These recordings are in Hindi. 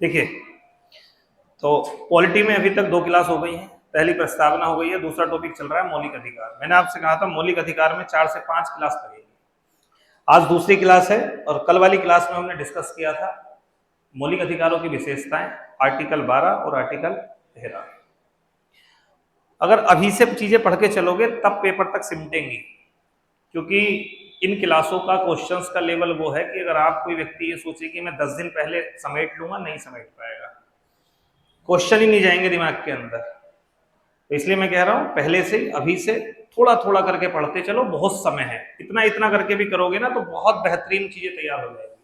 देखिए, तो पॉलिटी में अभी तक 2 क्लास हो गई हैं। पहली प्रस्तावना हो गई है, दूसरा टॉपिक चल रहा है मौलिक अधिकार। मैंने आपसे कहा था मौलिक अधिकार में 4 से 5 क्लास लगेगी। आज दूसरी क्लास है और कल वाली क्लास में हमने डिस्कस किया था मौलिक अधिकारों की विशेषताएं, आर्टिकल 12 और आर्टिकल 13। अगर अभी से चीजें पढ़ के चलोगे तब पेपर तक सिमटेंगी, क्योंकि इन क्लासों का क्वेश्चंस का लेवल वो है कि अगर आप कोई व्यक्ति ये सोचे कि मैं 10 दिन पहले समेट लूंगा, नहीं समेट पाएगा, क्वेश्चन ही नहीं जाएंगे दिमाग के अंदर। तो इसलिए मैं कह रहा हूं पहले से अभी से थोड़ा थोड़ा करके पढ़ते चलो, बहुत समय है। इतना इतना करके भी करोगे ना तो बहुत बेहतरीन चीजें तैयार हो जाएगी।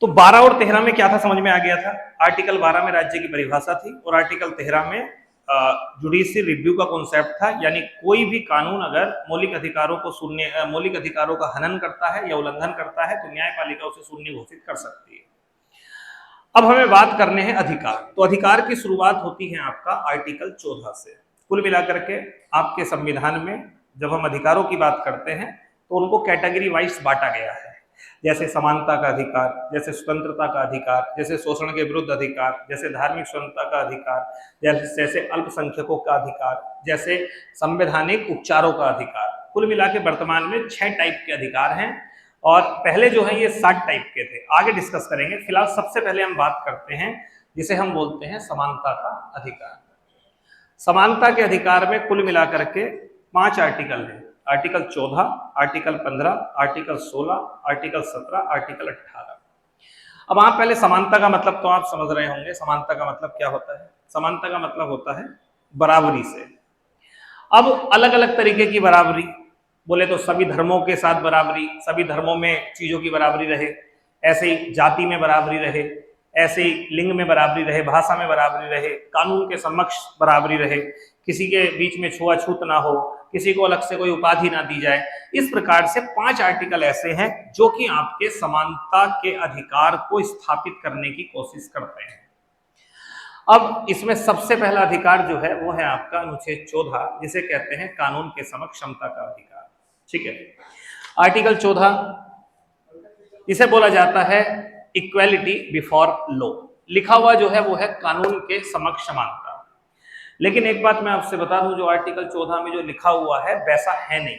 तो 12 और 13 में क्या था समझ में आ गया था। आर्टिकल 12 में राज्य की परिभाषा थी और आर्टिकल 13 में जुडिशियल रिव्यू का कॉन्सेप्ट था, यानी कोई भी कानून अगर मौलिक अधिकारों को सुनने मौलिक अधिकारों का हनन करता है या उल्लंघन करता है तो न्यायपालिका उसे शून्य घोषित कर सकती है। अब हमें बात करने हैं अधिकार। तो अधिकार की शुरुआत होती है आपका आर्टिकल 14 से। कुल मिलाकर के आपके संविधान में जब हम अधिकारों की बात करते हैं तो उनको कैटेगरी वाइज बांटा गया है, जैसे समानता का अधिकार, जैसे स्वतंत्रता का अधिकार, जैसे शोषण के विरुद्ध अधिकार, जैसे धार्मिक स्वतंत्रता का अधिकार, जैसे अल्पसंख्यकों का अधिकार, जैसे संवैधानिक उपचारों का अधिकार। कुल मिला के वर्तमान में 6 टाइप के अधिकार हैं और पहले जो है ये 7 टाइप के थे, आगे डिस्कस करेंगे। फिलहाल सबसे पहले हम बात करते हैं जिसे हम बोलते हैं समानता का अधिकार। समानता के अधिकार में कुल मिलाकर के 5 आर्टिकल हैं। Article 14, article 15, article 16, article 17, article 18। अब आप पहले समानता का मतलब तो आप समझ रहे होंगे। समानता का मतलब क्या होता है? समानता का मतलब होता है बराबरी से। अब अलग अलग तरीके की बराबरी बोले तो सभी धर्मों के साथ बराबरी, सभी धर्मों में चीजों की बराबरी रहे, ऐसे ही जाति में बराबरी रहे, ऐसे ही लिंग में बराबरी रहे, भाषा में बराबरी रहे, कानून के समक्ष बराबरी रहे, किसी के बीच में छुआछूत ना हो, किसी को अलग से कोई उपाधि ना दी जाए। इस प्रकार से 5 आर्टिकल ऐसे हैं जो कि आपके समानता के अधिकार को स्थापित करने की कोशिश करते हैं। अब इसमें सबसे पहला अधिकार जो है वो है आपका अनुच्छेद 14, जिसे कहते हैं कानून के समक्ष समता का अधिकार। ठीक है, आर्टिकल 14 इसे बोला जाता है इक्वेलिटी बिफोर लॉ। लिखा हुआ जो है वो है कानून के समक्ष समानता। लेकिन एक बात मैं आपसे बता दूं, जो आर्टिकल 14 में जो लिखा हुआ है वैसा है नहीं।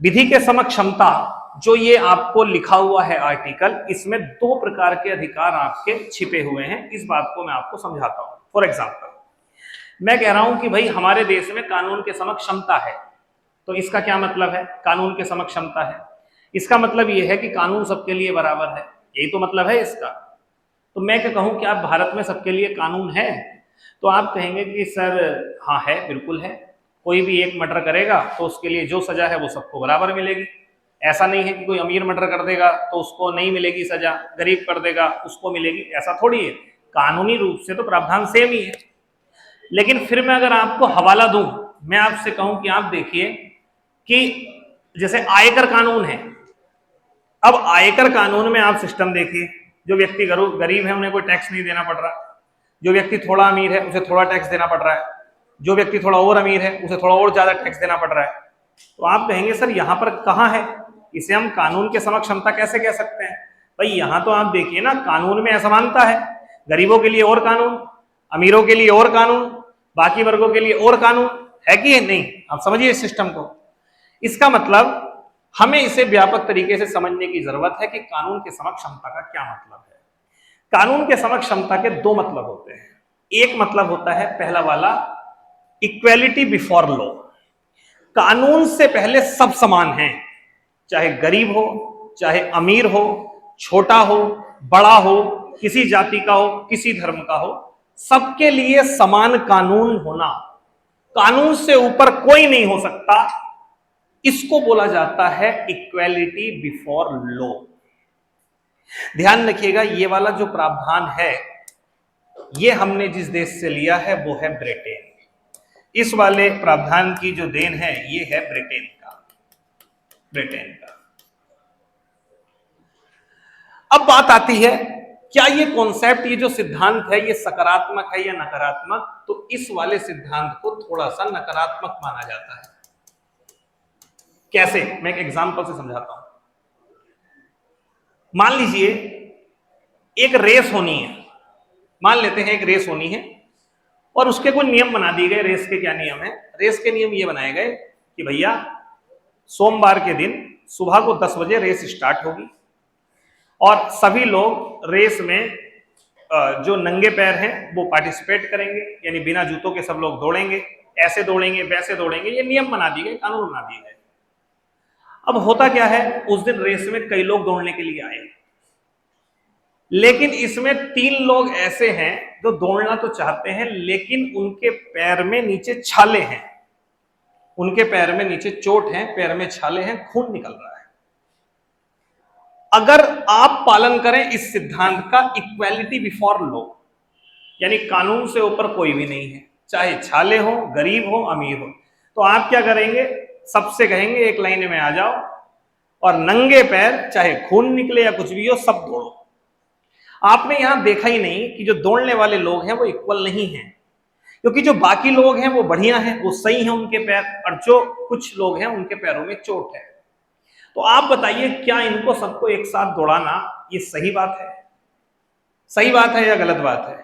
विधि के समक्ष क्षमता जो ये आपको लिखा हुआ है आर्टिकल, इसमें 2 प्रकार के अधिकार आपके छिपे हुए हैं। इस बात को मैं आपको समझाता हूं। फॉर एग्जाम्पल, मैं कह रहा हूं कि भाई हमारे देश में कानून के समक्ष क्षमता है, तो इसका क्या मतलब है? कानून के समक्ष क्षमता है, इसका मतलब यह है कि कानून सबके लिए बराबर है, यही तो मतलब है इसका। तो मैं क्या कहूं कि आप भारत में सबके लिए कानून है, तो आप कहेंगे कि सर हाँ है, बिल्कुल है। कोई भी एक मर्डर करेगा तो उसके लिए जो सजा है वो सबको बराबर मिलेगी। ऐसा नहीं है कि कोई अमीर मर्डर कर देगा तो उसको नहीं मिलेगी सजा, गरीब कर देगा उसको मिलेगी, ऐसा थोड़ी है। कानूनी रूप से तो प्रावधान सेम ही है। लेकिन फिर मैं अगर आपको हवाला दूं, मैं आपसे कहूं कि आप देखिए कि जैसे आयकर कानून है, अब आयकर कानून में आप सिस्टम देखिए, जो व्यक्ति गरीब है उन्हें कोई टैक्स नहीं देना पड़ रहा, जो व्यक्ति थोड़ा अमीर है उसे थोड़ा टैक्स देना पड़ रहा है, जो व्यक्ति थोड़ा और अमीर है उसे थोड़ा और ज्यादा टैक्स देना पड़ रहा है। तो आप कहेंगे सर यहां पर कहां है, इसे हम कानून के समक्ष समता कैसे कह सकते हैं? भाई यहां तो आप देखिए ना, कानून में असमानता है। गरीबों के लिए और कानून, अमीरों के लिए और कानून, बाकी वर्गों के लिए और कानून, है कि नहीं? आप समझिए इस सिस्टम को। इसका मतलब हमें इसे व्यापक तरीके से समझने की जरूरत है कि कानून के समक्ष समता का क्या मतलब है। कानून के समक्ष समता के 2 मतलब होते हैं। एक मतलब होता है पहला वाला इक्वेलिटी बिफोर लॉ, कानून से पहले सब समान हैं, चाहे गरीब हो, चाहे अमीर हो, छोटा हो, बड़ा हो, किसी जाति का हो, किसी धर्म का हो, सबके लिए समान कानून होना, कानून से ऊपर कोई नहीं हो सकता, इसको बोला जाता है इक्वेलिटी बिफोर लॉ। ध्यान रखिएगा, ये वाला जो प्रावधान है ये हमने जिस देश से लिया है वो है ब्रिटेन। इस वाले प्रावधान की जो देन है ये है ब्रिटेन का। अब बात आती है, क्या ये कॉन्सेप्ट, ये जो सिद्धांत है ये सकारात्मक है या नकारात्मक? तो इस वाले सिद्धांत को थोड़ा सा नकारात्मक माना जाता है। कैसे? मैं एक एग्जांपल से समझाता हूं। मान लीजिए एक रेस होनी है, मान लेते हैं एक रेस होनी है और उसके कोई नियम बना दिए गए। रेस के क्या नियम है? रेस के नियम ये बनाए गए कि भैया सोमवार के दिन सुबह को 10 बजे रेस स्टार्ट होगी और सभी लोग रेस में जो नंगे पैर हैं वो पार्टिसिपेट करेंगे, यानी बिना जूतों के सब लोग दौड़ेंगे, ऐसे दौड़ेंगे वैसे दौड़ेंगे, ये नियम बना दिए गए, कानून बना दिए गए। अब होता क्या है, उस दिन रेस में कई लोग दौड़ने के लिए आए, लेकिन इसमें 3 लोग ऐसे हैं जो दौड़ना तो चाहते हैं लेकिन उनके पैर में नीचे छाले हैं, उनके पैर में नीचे चोट है, पैर में छाले हैं, खून निकल रहा है। अगर आप पालन करें इस सिद्धांत का, इक्वालिटी बिफोर लॉ, यानी कानून से ऊपर कोई भी नहीं है, चाहे छाले हो, गरीब हो, अमीर हो, तो आप क्या करेंगे? सबसे कहेंगे एक लाइन में आ जाओ और नंगे पैर, चाहे खून निकले या कुछ भी हो, सब दौड़ो। आपने यहां देखा ही नहीं कि जो दौड़ने वाले लोग हैं वो इक्वल नहीं हैं, क्योंकि जो बाकी लोग हैं वो बढ़िया हैं, वो सही हैं उनके पैर, और जो कुछ लोग हैं उनके पैरों में चोट है। तो आप बताइए क्या इनको सबको एक साथ दौड़ाना ये सही बात है? सही बात है या गलत बात है?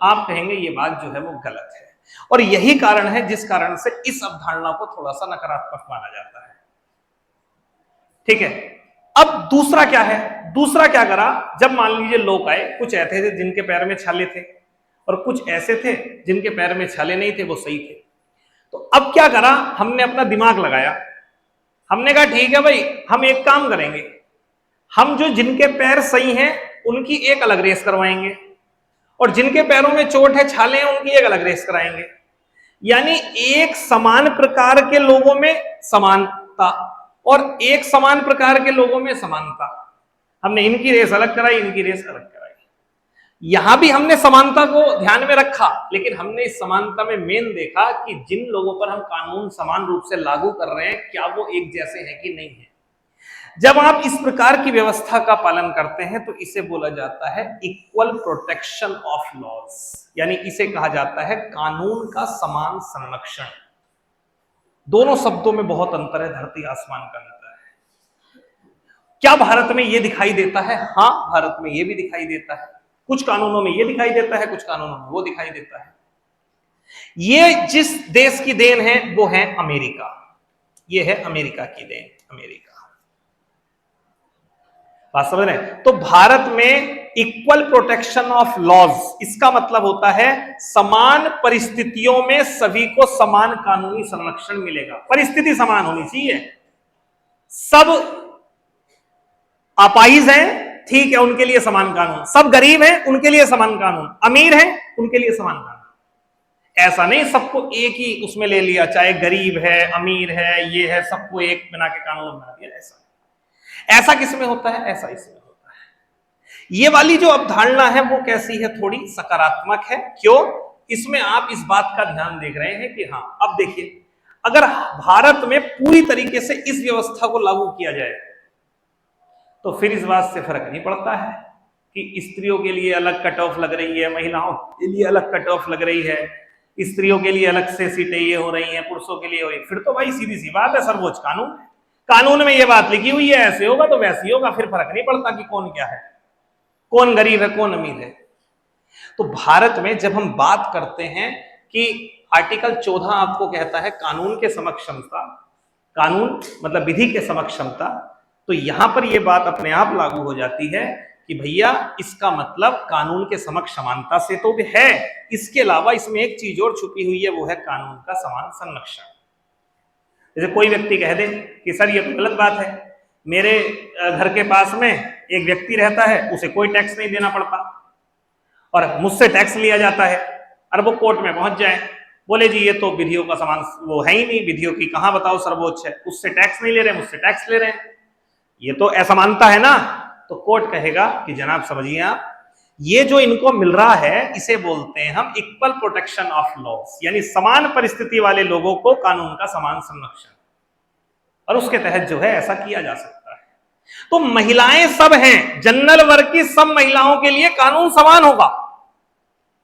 आप कहेंगे ये बात जो है वो गलत है, और यही कारण है जिस कारण से इस अवधारणा को थोड़ा सा नकारात्मक माना जाता है। ठीक है, अब दूसरा क्या है? दूसरा क्या करा, जब मान लीजिए लोग आए, कुछ ऐसे थे जिनके पैर में छाले थे और कुछ ऐसे थे जिनके पैर में छाले नहीं थे, वो सही थे। तो अब क्या करा, हमने अपना दिमाग लगाया, हमने कहा ठीक है भाई, हम एक काम करेंगे, हम जो जिनके पैर सही हैं उनकी एक अलग रेस करवाएंगे और जिनके पैरों में चोट है, छाले हैं, उनकी एक अलग रेस कराएंगे। यानी एक समान प्रकार के लोगों में समानता और एक समान प्रकार के लोगों में समानता। हमने इनकी रेस अलग कराई, इनकी रेस अलग कराई। यहां भी हमने समानता को ध्यान में रखा, लेकिन हमने इस समानता में मेन देखा कि जिन लोगों पर हम कानून समान रूप से लागू कर रहे हैं, क्या वो एक जैसे हैं कि नहीं है। जब आप इस प्रकार की व्यवस्था का पालन करते हैं तो इसे बोला जाता है इक्वल प्रोटेक्शन ऑफ लॉज, यानी इसे कहा जाता है कानून का समान संरक्षण। दोनों शब्दों में बहुत अंतर है, धरती आसमान का अंतर है। क्या भारत में यह दिखाई देता है? हां, भारत में यह भी दिखाई देता है, कुछ कानूनों में यह दिखाई देता है, कुछ कानूनों में वो दिखाई देता है। ये जिस देश की देन है वो है अमेरिका, ये है अमेरिका की देन, अमेरिका। बात समझ रहे हैं? तो भारत में इक्वल प्रोटेक्शन ऑफ लॉज, इसका मतलब होता है समान परिस्थितियों में सभी को समान कानूनी संरक्षण मिलेगा। परिस्थिति समान होनी चाहिए। सब अपाहिज हैं, ठीक है, उनके लिए समान कानून। सब गरीब हैं, उनके लिए समान कानून। अमीर हैं, उनके लिए समान कानून। ऐसा नहीं सबको एक ही उसमें ले लिया, चाहे गरीब है, अमीर है, ये है, सबको एक बना के कानून बना दिया। ऐसा किसमें होता है? ऐसा इसमें होता है। ये वाली जो अवधारणा है वो कैसी है? थोड़ी सकारात्मक है। क्यों? इसमें आप इस बात का ध्यान देख रहे हैं कि हाँ, अब देखिए, अगर भारत में पूरी तरीके से इस व्यवस्था को लागू किया जाए तो फिर इस बात से फर्क नहीं पड़ता है कि स्त्रियों के लिए अलग कट ऑफ लग रही है, महिलाओं के लिए अलग कट ऑफ लग रही है, स्त्रियों के लिए अलग से सीटें ये हो रही हैं, पुरुषों के लिए हो रही है। फिर तो भाई सीधी सी बात है, सर्वोच्च कानून है, कानून में ये बात लिखी हुई है, ऐसे होगा तो वैसे होगा, फिर फर्क नहीं पड़ता कि कौन क्या है, कौन गरीब है, कौन अमीर है। तो भारत में जब हम बात करते हैं कि आर्टिकल 14 आपको कहता है कानून के समक्ष समता, कानून मतलब विधि के समक्ष समता, तो यहां पर यह बात अपने आप लागू हो जाती है कि भैया इसका मतलब कानून के समक्ष समानता से तो भी है, इसके अलावा इसमें एक चीज और छुपी हुई है, वो है कानून का समान संरक्षण। जैसे कोई व्यक्ति कह दे कि सर ये तो गलत बात है, मेरे घर के पास में एक व्यक्ति रहता है, उसे कोई टैक्स नहीं देना पड़ता और मुझसे टैक्स लिया जाता है, और वो कोर्ट में पहुंच जाए, बोले जी ये तो विधियों का समान वो है ही नहीं, विधियों की कहां बताओ सर्वोच्च है, उससे टैक्स नहीं ले रहे, मुझसे टैक्स ले रहे हैं, ये तो असमानता है ना। तो कोर्ट कहेगा कि जनाब समझिए आप, ये जो इनको मिल रहा है इसे बोलते हैं हम इक्वल प्रोटेक्शन ऑफ लॉज, यानी समान परिस्थिति वाले लोगों को कानून का समान संरक्षण, और उसके तहत जो है ऐसा किया जा सकता है। तो महिलाएं सब हैं, जनरल वर्ग की सब महिलाओं के लिए कानून समान होगा,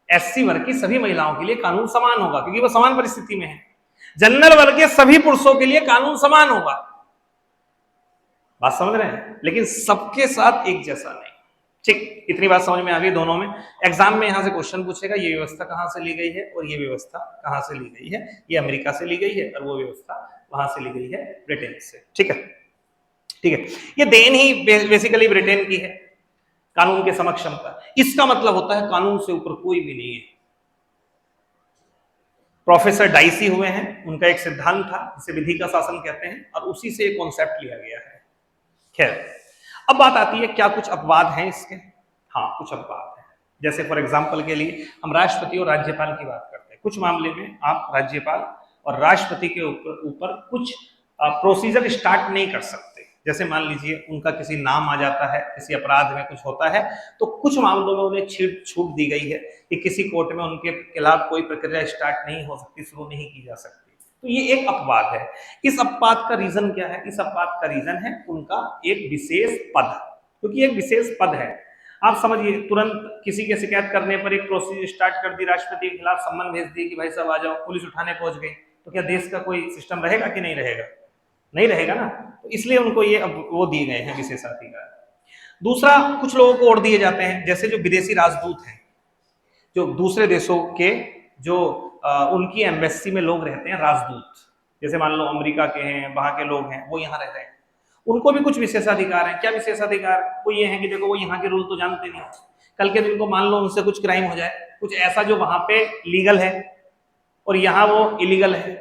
एससी वर्ग की सभी महिलाओं के लिए कानून समान होगा क्योंकि वो समान परिस्थिति में है। जनरल वर्ग के सभी पुरुषों के लिए कानून समान होगा। बात समझ रहे हैं? लेकिन सबके साथ एक जैसा नहीं। ठीक, इतनी बात समझ में आ गई दोनों में। एग्जाम में यहां से क्वेश्चन पूछेगा ये व्यवस्था कहां से ली गई है और ये व्यवस्था कहां से ली गई है, ये अमेरिका से ली गई है और वो व्यवस्था वहां से ली गई है ब्रिटेन से। ठीक है, ठीक है, ये देन ही बेसिकली ब्रिटेन की है कानून के समक्षम का। इसका मतलब होता है कानून से ऊपर कोई भी नहीं है। प्रोफेसर डाइसी हुए हैं, उनका एक सिद्धांत था जिसे विधि का शासन कहते हैं और उसी से एक कॉन्सेप्ट लिया गया है। खैर, अब बात आती है क्या कुछ अपवाद हैं इसके। हाँ, कुछ अपवाद हैं। जैसे फॉर एग्जांपल के लिए हम राष्ट्रपति और राज्यपाल की बात करते हैं। कुछ मामले में आप राज्यपाल और राष्ट्रपति के ऊपर कुछ प्रोसीजर स्टार्ट नहीं कर सकते। जैसे मान लीजिए उनका किसी नाम आ जाता है, किसी अपराध में कुछ होता है, तो कुछ मामलों में उन्हें छूट दी गई है कि किसी कोर्ट में उनके खिलाफ कोई प्रक्रिया स्टार्ट नहीं हो सकती, शुरू नहीं की जा सकती। तो ये एक अपवाद है। इस अपवाद का रीजन क्या है? इस अपवाद का रीजन है उनका एक विशेष पद, क्योंकि एक विशेष पद है। आप समझिए, तुरंत किसी के शिकायत करने पर एक प्रोसीजर स्टार्ट कर दी, राष्ट्रपति के खिलाफ सम्मन भेज दी कि भाई साहब आ जाओ, पुलिस उठाने पहुंच गई, तो क्या देश का कोई सिस्टम रहेगा कि नहीं रहेगा? नहीं रहेगा ना। तो इसलिए उनको ये अब वो दिए गए हैं विशेषाधिकार। दूसरा, कुछ लोगों को और दिए जाते हैं, जैसे जो विदेशी राजदूत हैं, जो दूसरे देशों के जो उनकी एम्बेसी में लोग रहते हैं, राजदूत, जैसे मान लो अमेरिका के हैं, वहां के लोग हैं, वो यहाँ रह रहे हैं, उनको भी कुछ विशेषाधिकार हैं। क्या विशेषाधिकार? वो ये है कि देखो वो यहाँ के रूल तो जानते नहीं, कल के दिन को मान लो उनसे कुछ क्राइम हो जाए, कुछ ऐसा जो वहां पे लीगल है और यहाँ वो इलीगल है,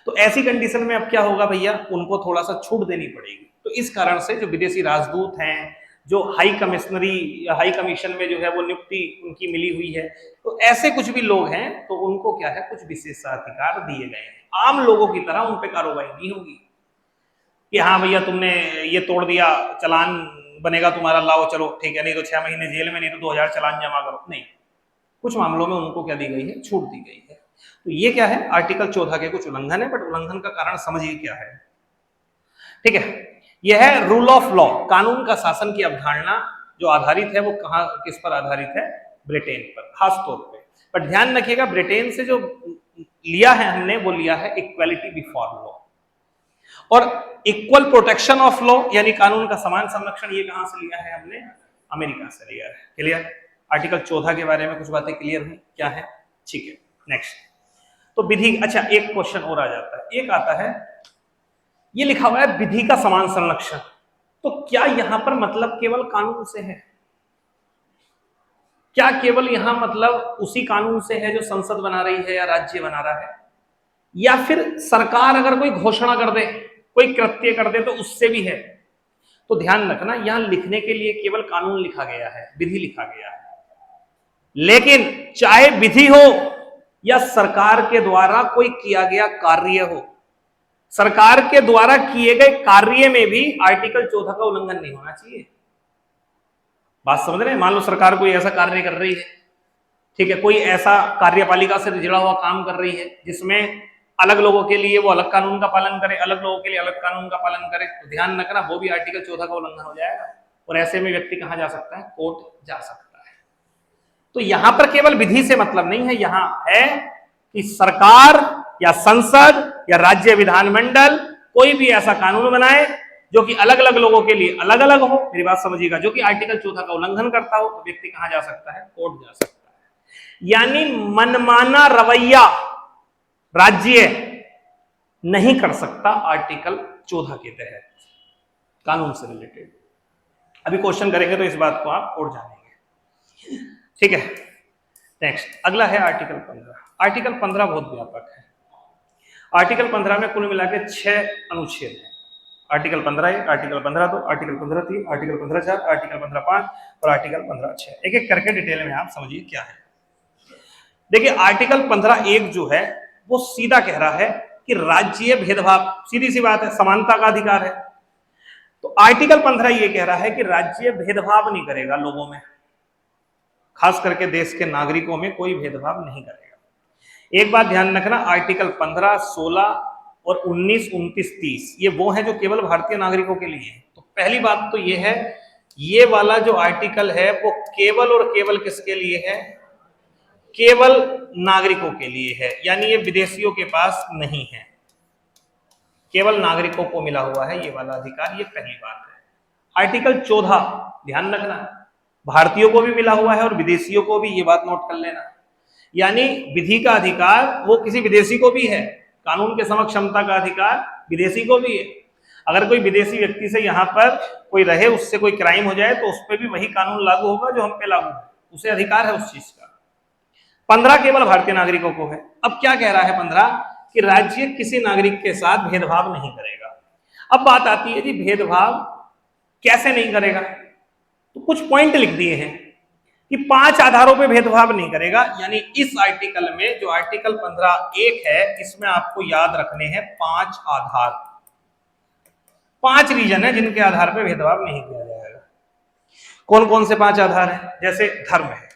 तो ऐसी कंडीशन में अब क्या होगा भैया, उनको थोड़ा सा छूट देनी पड़ेगी। तो इस कारण से जो विदेशी राजदूत हैं, जो हाई कमिश्नरी या हाई कमीशन में जो है वो नियुक्ति उनकी मिली हुई है, तो ऐसे कुछ भी लोग हैं तो उनको क्या है, कुछ विशेषाधिकार दिए गए हैं। आम लोगों की तरह उन पे कार्रवाई नहीं होगी कि हाँ भैया तुमने ये तोड़ दिया, चालान बनेगा तुम्हारा, लाओ चलो ठीक है, नहीं तो 6 महीने जेल में, नहीं तो 2000 चालान जमा करो। नहीं, कुछ मामलों में उनको क्या दी गई है, छूट दी गई है। तो ये क्या है, आर्टिकल 14 के कुछ उल्लंघन है, बट उल्लंघन का कारण समझिए क्या है। ठीक है, यह है रूल ऑफ लॉ, कानून का शासन की अवधारणा जो आधारित है वो कहां, किस पर आधारित है? ब्रिटेन पर खास तौर पे। पर ध्यान रखिएगा, ब्रिटेन से जो लिया है हमने, वो लिया है इक्वालिटी बिफोर लॉ और इक्वल प्रोटेक्शन ऑफ लॉ, यानी कानून का समान संरक्षण, ये कहां से लिया है हमने? अमेरिका से लिया है। क्लियर? आर्टिकल 14 के बारे में कुछ बातें क्लियर हुई क्या है? ठीक है, नेक्स्ट। तो विधि, अच्छा एक क्वेश्चन और आ जाता है, एक आता है, ये लिखा हुआ है विधि का समान संरक्षण, तो क्या यहां पर मतलब केवल कानून से है? क्या केवल यहां मतलब उसी कानून से है जो संसद बना रही है या राज्य बना रहा है, या फिर सरकार अगर कोई घोषणा कर दे, कोई कृत्य कर दे तो उससे भी है? तो ध्यान रखना, यहां लिखने के लिए केवल कानून लिखा गया है, विधि लिखा गया है, लेकिन चाहे विधि हो या सरकार के द्वारा कोई किया गया कार्य हो, सरकार के द्वारा किए गए कार्य में भी आर्टिकल 14 का उल्लंघन नहीं होना चाहिए। बात समझ रहे हैं? मान लो सरकार कोई ऐसा कार्य कर रही है, ठीक है, कोई ऐसा कार्यपालिका से जुड़ा हुआ काम कर रही है जिसमें अलग लोगों के लिए वो अलग कानून का पालन करे, अलग लोगों के लिए अलग कानून का पालन करे, तो ध्यान रखना वो भी आर्टिकल 14 का उल्लंघन हो जाएगा और ऐसे में व्यक्ति कहां जा सकता है? कोर्ट जा सकता है। तो यहां पर केवल विधि से मतलब नहीं है, यहां है कि सरकार या संसद या राज्य विधानमंडल कोई भी ऐसा कानून बनाए जो कि अलग अलग लोगों के लिए अलग अलग हो, मेरी बात समझिएगा, जो कि आर्टिकल 14 का उल्लंघन करता हो, तो व्यक्ति कहां जा सकता है? कोर्ट जा सकता है। यानी मनमाना रवैया राज्य नहीं कर सकता आर्टिकल 14 के तहत कानून से रिलेटेड। अभी क्वेश्चन करेंगे तो इस बात को आप और जानेंगे। ठीक है, नेक्स्ट अगला है आर्टिकल 15। आर्टिकल 15 बहुत व्यापक है। आर्टिकल 15 में कुल मिलाकर 6 अनुच्छेद हैं। Article 15(1), article 15(2), article 15(3), article 15(4), article 15(5) और आर्टिकल 15(6). एक एक करके डिटेल में आप समझिए क्या है। देखिए, आर्टिकल 15(1) जो है वो सीधा कह रहा है कि राज्य भेदभाव, सीधी सी बात है, समानता का अधिकार है। तो आर्टिकल 15 ये कह रहा है कि राज्य भेदभाव नहीं करेगा लोगों में, खास करके देश के नागरिकों में कोई भेदभाव नहीं करेगा। एक बात ध्यान रखना, आर्टिकल 15, 16 और 19, 29, 30 ये वो है जो केवल भारतीय नागरिकों के लिए है। तो पहली बात तो ये है, ये वाला जो आर्टिकल है वो केवल और केवल किसके लिए है? केवल नागरिकों के लिए है, यानी ये विदेशियों के पास नहीं है, केवल नागरिकों को मिला हुआ है ये वाला अधिकार। ये पहली बात है। आर्टिकल 14 ध्यान रखना, भारतीयों को भी मिला हुआ है और विदेशियों को भी, ये बात नोट कर लेना। यानी विधि का अधिकार वो किसी विदेशी को भी है, कानून के समक्ष क्षमता का अधिकार विदेशी को भी है। अगर कोई विदेशी व्यक्ति से यहाँ पर कोई रहे, उससे कोई क्राइम हो जाए तो उस पर भी वही कानून लागू होगा जो हम पे लागू है, उसे अधिकार है उस चीज का। 15 केवल भारतीय नागरिकों को है। अब क्या कह रहा है 15 कि राज्य किसी नागरिक के साथ भेदभाव नहीं करेगा। अब बात आती है जी भेदभाव कैसे नहीं करेगा, तो कुछ पॉइंट लिख दिए हैं कि 5 आधारों पे भेदभाव नहीं करेगा। यानी इस आर्टिकल में जो आर्टिकल 15(1) है, इसमें आपको याद रखने हैं 5 आधार, 5 रीजन है जिनके आधार पे भेदभाव नहीं किया जाएगा। कौन कौन से 5 आधार हैं? जैसे धर्म है,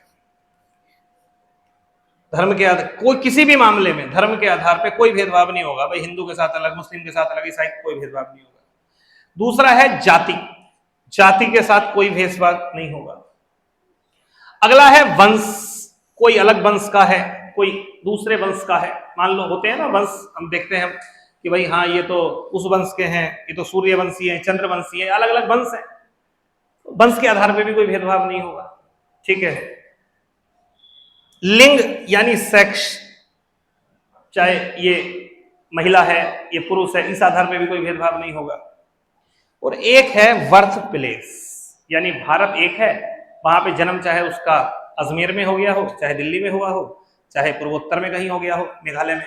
धर्म के आधार, कोई किसी भी मामले में धर्म के आधार पे कोई भेदभाव नहीं होगा। भाई हिंदू के साथ अलग, मुस्लिम के साथ अलग, ईसाई कोई भेदभाव नहीं होगा। दूसरा है जाति, जाति के साथ कोई भेदभाव नहीं होगा। अगला है वंश, कोई अलग वंश का है, कोई दूसरे वंश का है। मान लो होते हैं ना वंश, हम देखते हैं कि भाई हाँ ये तो उस वंश के हैं, ये तो सूर्यवंशी है, चंद्रवंशी है, अलग अलग वंश है, वंश के आधार पे भी कोई भेदभाव नहीं होगा। ठीक है। लिंग यानी सेक्स, चाहे ये महिला है ये पुरुष है, इस आधार पे भी कोई भेदभाव नहीं होगा। और एक है बर्थ प्लेस, यानी भारत एक है, वहां पे जन्म चाहे उसका अजमेर में हो गया हो, चाहे दिल्ली में हुआ हो, चाहे पूर्वोत्तर में कहीं हो गया हो, मेघालय में,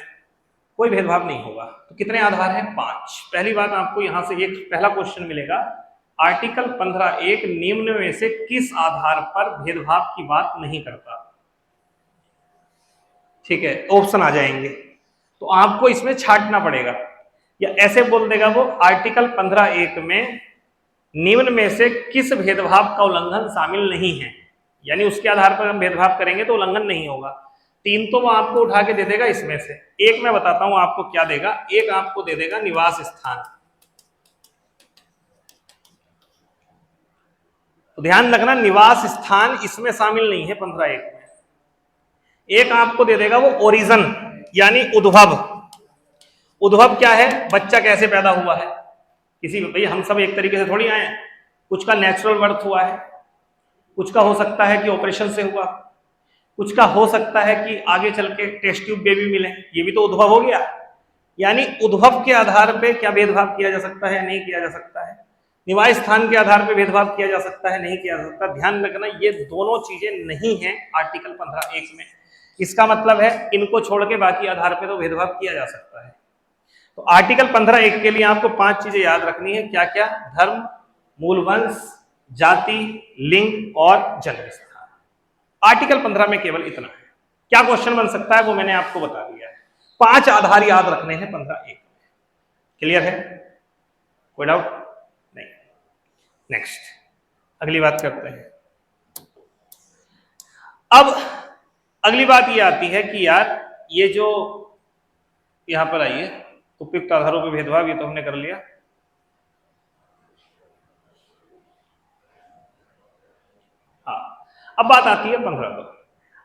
कोई भेदभाव नहीं होगा। तो कितने आधार हैं? 5। पहली बात आपको यहां से एक पहला क्वेश्चन मिलेगा, आर्टिकल 15(1) निम्न में से किस आधार पर भेदभाव की बात नहीं करता? ठीक है, ऑप्शन आ जाएंगे तो आपको इसमें छांटना पड़ेगा, या ऐसे बोल देगा वो आर्टिकल 15(1) में निम्न में से किस भेदभाव का उल्लंघन शामिल नहीं है, यानी उसके आधार पर हम भेदभाव करेंगे तो उल्लंघन नहीं होगा। 3 तो वो आपको उठा के दे देगा, इसमें से एक मैं बताता हूं आपको क्या देगा। एक आपको दे देगा निवास स्थान, तो ध्यान रखना निवास स्थान इसमें शामिल नहीं है 15(1) में। एक आपको दे देगा वो ओरिजिन, यानी उद्भव। उद्भव क्या है? बच्चा कैसे पैदा हुआ है किसी, भाई हम सब एक तरीके से थोड़ी आए हैं, कुछ का नेचुरल बर्थ हुआ है, कुछ का हो सकता है कि ऑपरेशन से हुआ, कुछ का हो सकता है कि आगे चल के टेस्ट ट्यूब बेबी मिले, ये भी तो उद्भव हो गया। यानी उद्भव के आधार पे क्या भेदभाव किया जा सकता है? नहीं किया जा सकता है। निवास स्थान के आधार पे भेदभाव किया जा सकता है? नहीं किया जा सकता। ध्यान रखना ये दोनों चीजें नहीं है आर्टिकल 15(1) में। इसका मतलब है इनको छोड़ के बाकी आधार पे तो भेदभाव किया जा सकता है। तो आर्टिकल 15(1) के लिए आपको 5 चीजें याद रखनी है। क्या क्या? धर्म, मूल वंश, जाति, लिंग और जन्म स्थान। आर्टिकल 15 में केवल इतना है। क्या क्वेश्चन बन सकता है वो मैंने आपको बता दिया है। 5 आधार याद रखने हैं 15(1) में। क्लियर है? कोई डाउट नहीं? नेक्स्ट अगली बात करते हैं। अब अगली बात ये आती है कि यार ये जो यहां पर आइए, उपयुक्त आधारों पर भेदभाव, ये तो हमने कर लिया। हाँ, अब बात आती है 15 पर।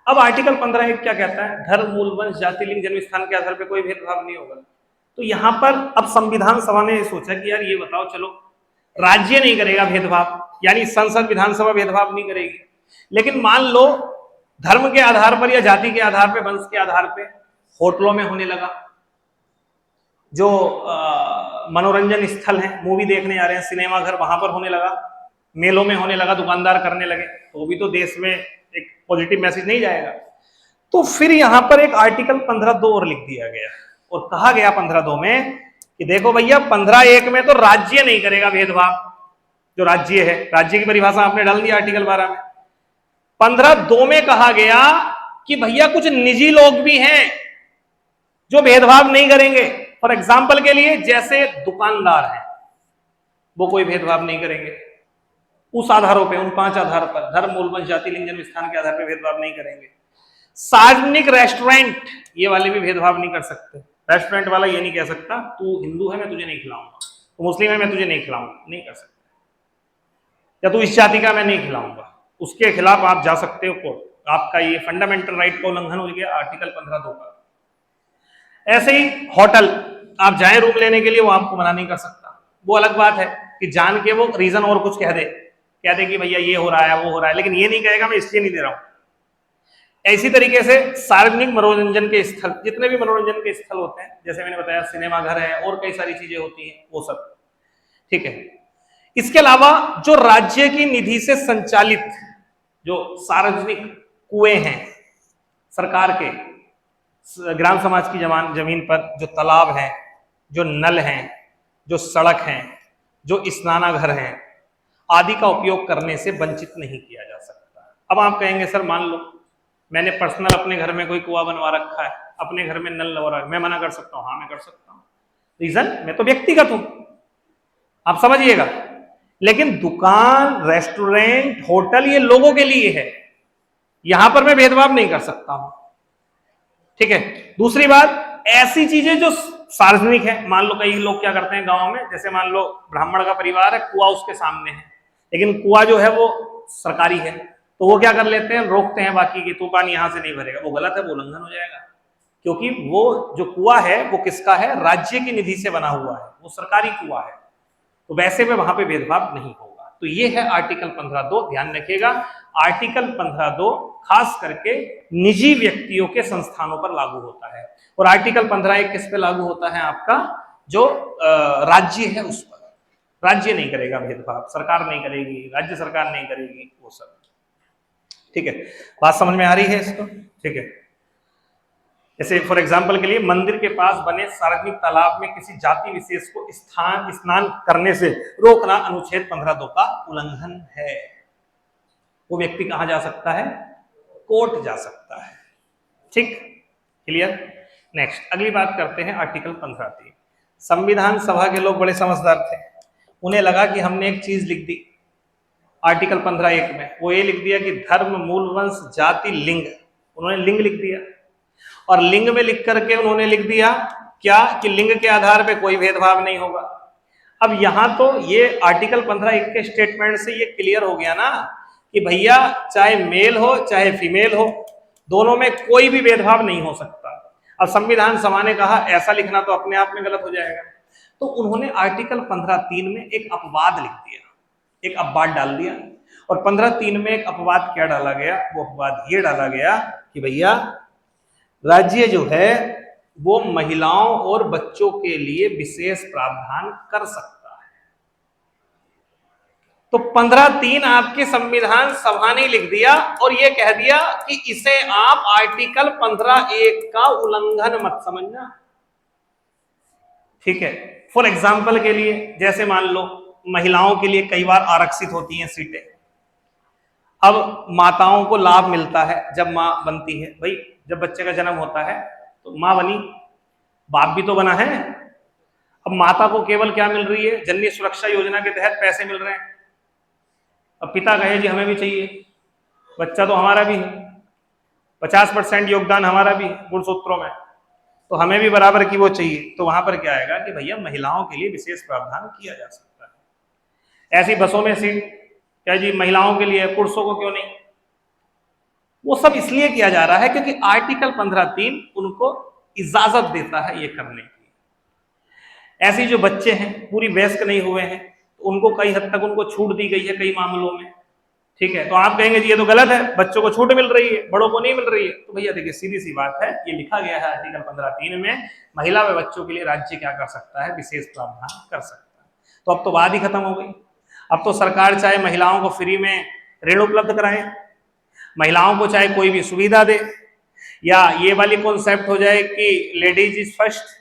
अब आर्टिकल 15(1) क्या कहता है? धर्म, मूल वंश, जाति, लिंग, जन्म स्थान के आधार पर कोई भेदभाव नहीं होगा। तो यहां पर अब संविधान सभा ने सोचा कि यार ये बताओ, चलो राज्य नहीं करेगा भेदभाव, यानी संसद विधानसभा भेदभाव नहीं करेगी, लेकिन मान लो धर्म के आधार पर या जाति के आधार पर, वंश के आधार पर होटलों में होने लगा, जो मनोरंजन स्थल हैं, मूवी देखने आ रहे हैं, सिनेमा घर, वहां पर होने लगा, मेलों में होने लगा, दुकानदार करने लगे, तो भी तो देश में एक पॉजिटिव मैसेज नहीं जाएगा। तो फिर यहां पर एक आर्टिकल 15(2) और लिख दिया गया और कहा गया 15(2) में कि देखो भैया 15(1) में तो राज्य नहीं करेगा भेदभाव, जो राज्य है, राज्य की परिभाषा आपने डाल दी आर्टिकल 12 में। 15(2) में कहा गया कि भैया कुछ निजी लोग भी हैं जो भेदभाव नहीं करेंगे। फॉर एग्जाम्पल के लिए जैसे दुकानदार हैं, वो कोई भेदभाव नहीं करेंगे उस आधारों पे, उन 5 आधार पर, धर्म, मूल वंश, जाति, लिंग, जन्म स्थान के आधार पर भेदभाव नहीं करेंगे। सार्वजनिक रेस्टोरेंट, ये वाले भी भेदभाव नहीं कर सकते। रेस्टोरेंट वाला ये नहीं कह सकता तू हिंदू है मैं तुझे नहीं खिलाऊंगा, तू मुस्लिम है मैं तुझे नहीं खिलाऊंगा, नहीं कर सकता, या तू इस जाति का मैं नहीं खिलाऊंगा, उसके खिलाफ आप जा सकते हो कोर्ट, आपका ये फंडामेंटल राइट का उल्लंघन हो गया आर्टिकल 15(2) का। ऐसे ही होटल, आप जाए रूम लेने के लिए, वो आपको मना नहीं कर सकता। वो अलग बात है कि जान के वो रीजन और कुछ कह दे कह दे कि भैया ये हो रहा है वो हो रहा है, लेकिन ये नहीं कहेगा मैं इसलिए नहीं दे रहा हूं। ऐसी तरीके से सार्वजनिक मनोरंजन के स्थल, जितने भी मनोरंजन के स्थल होते हैं, जैसे मैंने बताया सिनेमा घर है और कई सारी चीजें होती हैं, वो सब ठीक है। इसके अलावा जो राज्य की निधि से संचालित जो सार्वजनिक कुएं हैं सरकार के, ग्राम समाज की जमीन पर जो तालाब हैं, जो नल हैं, जो सड़क हैं, जो स्नानाघर हैं आदि का उपयोग करने से वंचित नहीं किया जा सकता। अब आप कहेंगे सर मान लो मैंने पर्सनल अपने घर में कोई कुआं बनवा रखा है, अपने घर में नल लगा रखा है, मैं मना कर सकता हूं? हाँ मैं कर सकता हूं। रीजन, मैं तो व्यक्तिगत हूं, आप समझिएगा। लेकिन दुकान, रेस्टोरेंट, होटल ये लोगों के लिए है, यहां पर मैं भेदभाव नहीं कर सकता हूं, ठीक है। दूसरी बात, ऐसी चीजें जो सार्वजनिक है, मान लो कई लोग क्या करते हैं गांव में, जैसे मान लो ब्राह्मण का परिवार है, कुआं उसके सामने है, लेकिन कुआं जो है वो सरकारी है, तो वो क्या कर लेते हैं, रोकते हैं बाकी की, तू पानी यहां से नहीं भरेगा। वो गलत है, वो उल्लंघन हो जाएगा, क्योंकि वो जो कुआं है वो किसका है, राज्य की निधि से बना हुआ है, वो सरकारी कुआं है, तो वैसे में वहां पे भेदभाव नहीं होगा। तो ये है आर्टिकल 15(2), ध्यान रखिएगा। आर्टिकल 15(2) खास करके निजी व्यक्तियों के संस्थानों पर लागू होता है, और आर्टिकल 15(1) किस पे लागू होता है, आपका जो राज्य है उस पर। राज्य नहीं करेगा भेदभाव, सरकार नहीं करेगी, राज्य सरकार नहीं करेगी, वो सब ठीक है। बात समझ में आ रही है इसको, ठीक है। जैसे फॉर एग्जाम्पल के लिए मंदिर के पास बने सार्वजनिक तालाब में किसी जाति विशेष को स्नान करने से रोकना अनुच्छेद 15(2) का उल्लंघन है। वो व्यक्ति कहां जा सकता है, कोर्ट जा सकता है, ठीक, क्लियर। नेक्स्ट अगली बात करते हैं आर्टिकल 15(3). संविधान सभा के लोग बड़े समझदार थे, उन्हें लगा कि हमने एक चीज लिख दी आर्टिकल 15(1) में, वो ये लिख दिया कि धर्म, मूल, वंश, जाति, लिंग, उन्होंने लिंग लिख दिया, और लिंग में लिख करके उन्होंने लिख दिया क्या, कि लिंग के आधार पे कोई भेदभाव नहीं होगा। अब यहां तो ये आर्टिकल 15(1) के स्टेटमेंट से ये क्लियर हो गया ना कि भैया चाहे मेल हो चाहे फीमेल हो, दोनों में कोई भी भेदभाव नहीं हो सकता। अब संविधान सभा ने कहा ऐसा लिखना तो अपने आप में गलत हो जाएगा, तो उन्होंने आर्टिकल 15(3) में एक अपवाद लिख दिया, एक अपवाद डाल दिया। और 15(3) में एक अपवाद क्या डाला गया, वो अपवाद ये डाला गया कि भैया राज्य जो है वो महिलाओं और बच्चों के लिए विशेष प्रावधान कर सकता है। तो 15(3) आपके संविधान सभा ने लिख दिया और ये कह दिया कि इसे आप आर्टिकल 15(1) का उल्लंघन मत समझना, ठीक है। फॉर एग्जाम्पल के लिए जैसे मान लो महिलाओं के लिए कई बार आरक्षित होती हैं सीटें, अब माताओं को लाभ मिलता है जब मां बनती है, भाई जब बच्चे का जन्म होता है तो मां बनी, बाप भी तो बना है। अब माता को केवल क्या मिल रही है, जननी सुरक्षा योजना के तहत पैसे मिल रहे हैं। अब पिता कहे जी हमें भी चाहिए, बच्चा तो हमारा भी है, 50% योगदान हमारा भी है गुणसूत्रों में, तो हमें भी बराबर की वो चाहिए, तो वहां पर क्या आएगा कि भैया महिलाओं के लिए विशेष प्रावधान किया जा सकता है। ऐसी बसों में सीट क्या जी महिलाओं के लिए, पुरुषों को क्यों नहीं? वो सब इसलिए किया जा रहा है क्योंकि आर्टिकल 15(3) उनको इजाजत देता है ये करने की। ऐसे जो बच्चे हैं पूरी वयस्क नहीं हुए हैं, तो उनको कई हद तक उनको छूट दी गई है कई मामलों में, ठीक है। तो आप कहेंगे जी ये तो गलत है, बच्चों को छूट मिल रही है बड़ों को नहीं मिल रही है, तो भैया देखिए सीधी सी बात है, ये लिखा गया है आर्टिकल 15(3) में, महिला व बच्चों के लिए राज्य क्या कर सकता है, विशेष प्रावधान कर सकता है। तो अब तो बात ही खत्म हो गई। अब तो सरकार चाहे महिलाओं को फ्री में ऋण उपलब्ध कराए, महिलाओं को चाहे कोई भी सुविधा दे, या ये वाली कॉन्सेप्ट हो जाए कि लेडीज इज फर्स्ट,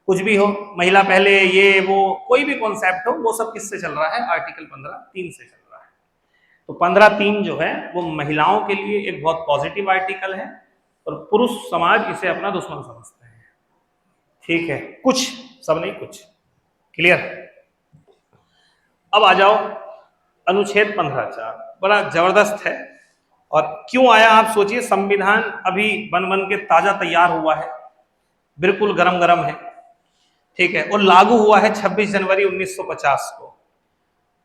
कुछ भी हो, महिला पहले, ये वो कोई भी कॉन्सेप्ट हो, वो सब किससे चल रहा है, आर्टिकल 15(3) से चल रहा है। तो 15(3) जो है वो महिलाओं के लिए एक बहुत पॉजिटिव आर्टिकल है, और पुरुष समाज इसे अपना दुश्मन समझते हैं, ठीक है। कुछ, सब नहीं कुछ, क्लियर। अब आ जाओ अनुच्छेद 15(4), बड़ा जबरदस्त है। और क्यों आया आप सोचिए, संविधान अभी बन के ताजा तैयार हुआ है, बिल्कुल गरम गरम है, ठीक है, और लागू हुआ है 26 जनवरी 1950 को।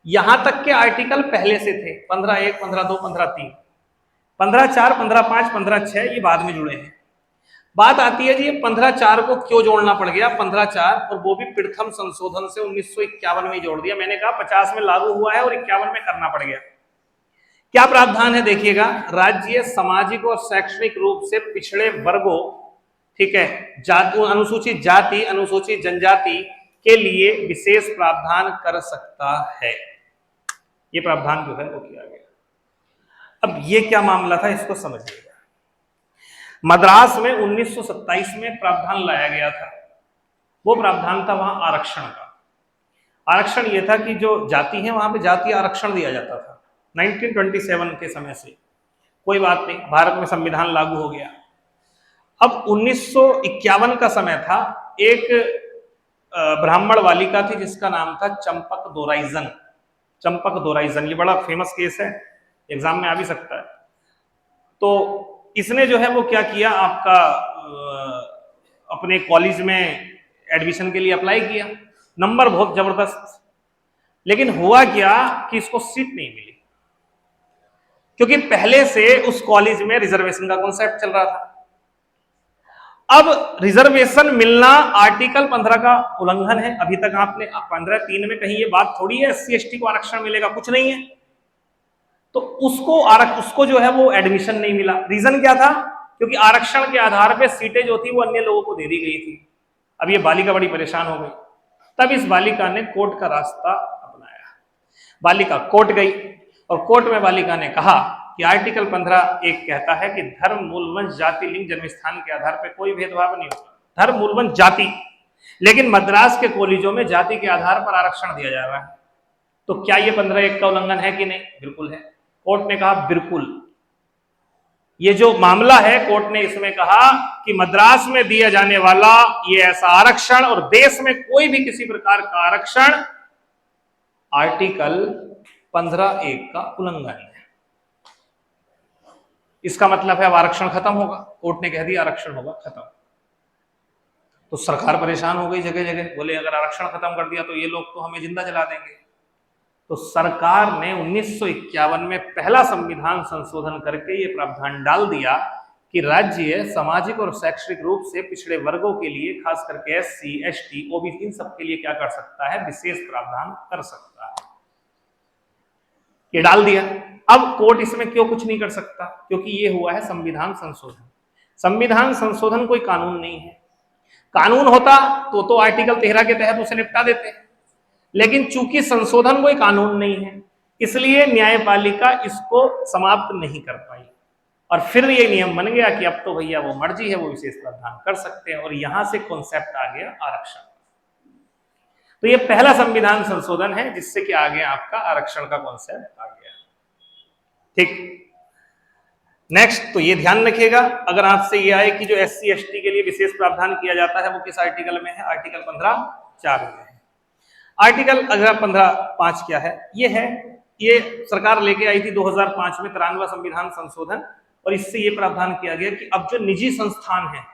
यहां तक के आर्टिकल पहले से थे, 15(1), 15(2), 15(3), 15(4), 15(5), 15(6) ये बाद में जुड़े हैं। बात आती है जी 15(4) को क्यों जोड़ना पड़ गया, 15(4), और वो भी प्रथम संशोधन से 1951 में जोड़ दिया। मैंने कहा 50 में लागू हुआ है और 51 में करना पड़ गया, क्या प्रावधान है देखिएगा, राज्य सामाजिक और शैक्षणिक रूप से पिछड़े वर्गों, ठीक है, अनुसूचित जाति अनुसूचित जनजाति के लिए विशेष प्रावधान कर सकता है। ये प्रावधान जो है वो किया गया। अब ये क्या मामला था इसको समझिएगा। मद्रास में 1927 में प्रावधान लाया गया था। वो प्रावधान था वहां आरक्षण का। आरक्षण ये था कि जो जाति है वहां पे जाति आरक्षण दिया जाता था 1927 के समय से। कोई बात नहीं, भारत में संविधान लागू हो गया। अब 1951 का समय था। एक ब्राह्मण बालिका थी जिसका नाम था चंपक दोराइजन। चंपक दोराइजन ये बड़ा फेमस केस है, एग्जाम में आ भी सकता है। तो इसने जो है वो क्या किया, आपका अपने कॉलेज में एडमिशन के लिए अप्लाई किया, नंबर बहुत जबरदस्त, लेकिन हुआ क्या कि इसको सीट नहीं मिली, क्योंकि पहले से उस कॉलेज में रिजर्वेशन का कॉन्सेप्ट चल रहा था। अब रिजर्वेशन मिलना आर्टिकल 15 का उल्लंघन है। अभी तक आपने 15(3) में कहीं ये बात थोड़ी है SC ST को आरक्षण मिलेगा, कुछ नहीं है। तो उसको जो है वो एडमिशन नहीं मिला। रीजन क्या था? क्योंकि आरक्षण के आधार पे सीटें जो थी वो अन्य लोगों को दे दी गई थी। अब ये बालिका बड़ी परेशान हो गई। तब इस बालिका ने कोर्ट का रास्ता अपनाया। बालिका कोर्ट गई और कोर्ट में बालिका ने कहा कि आर्टिकल 15(1) कहता है कि धर्म, मूलवंश, जाति, लिंग, जन्मस्थान के आधार पर कोई भेदभाव नहीं होगा। धर्म, मूलवंश, जाति। लेकिन मद्रास के कॉलेजों में जाति के आधार पर आरक्षण दिया जा रहा है। तो क्या ये 15(1) का उल्लंघन है कि नहीं? बिल्कुल है। कोर्ट ने कहा बिल्कुल, ये जो मामला है कोर्ट ने इसमें कहा कि मद्रास में दिया जाने वाला ये ऐसा आरक्षण और देश में कोई भी किसी प्रकार का आरक्षण आर्टिकल 15(1) का उल्लंघन है। इसका मतलब है अब आरक्षण खत्म होगा। कोर्ट ने कह दिया आरक्षण होगा खत्म। तो सरकार परेशान हो गई, जगह जगह बोले अगर आरक्षण खत्म कर दिया तो ये लोग तो हमें जिंदा जला देंगे। तो सरकार ने 1951 में पहला संविधान संशोधन करके ये प्रावधान डाल दिया कि राज्य सामाजिक और शैक्षणिक रूप से पिछड़े वर्गों के लिए, खास करके SC ST OBC इन सब के लिए क्या कर सकता है, विशेष प्रावधान कर सकता है। ये डाल दिया। अब कोर्ट इसमें क्यों कुछ नहीं कर सकता? क्योंकि ये हुआ है संविधान संशोधन। संविधान संशोधन कोई कानून नहीं है। कानून होता तो आर्टिकल 13 के तहत उसे निपटा देते, लेकिन चूंकि संशोधन कोई कानून नहीं है इसलिए न्यायपालिका इसको समाप्त नहीं कर पाई। और फिर ये नियम बन गया कि अब तो भैया वो मर्जी है, वो विशेष प्रावधान कर सकते हैं। और यहां से कॉन्सेप्ट आ गया आरक्षण। तो ये पहला संविधान संशोधन है जिससे कि आगे आपका आरक्षण का कॉन्सेप्ट आ गया। ठीक, नेक्स्ट तो ये ध्यान रखिएगा, अगर आपसे ये आए कि जो SC ST के लिए विशेष प्रावधान किया जाता है वो किस आर्टिकल में है? आर्टिकल 15(4) में है। आर्टिकल अगर 15(5) क्या है? ये सरकार लेके आई थी 2005 में 93वां संविधान संशोधन, और इससे ये प्रावधान किया गया कि अब जो निजी संस्थान हैं,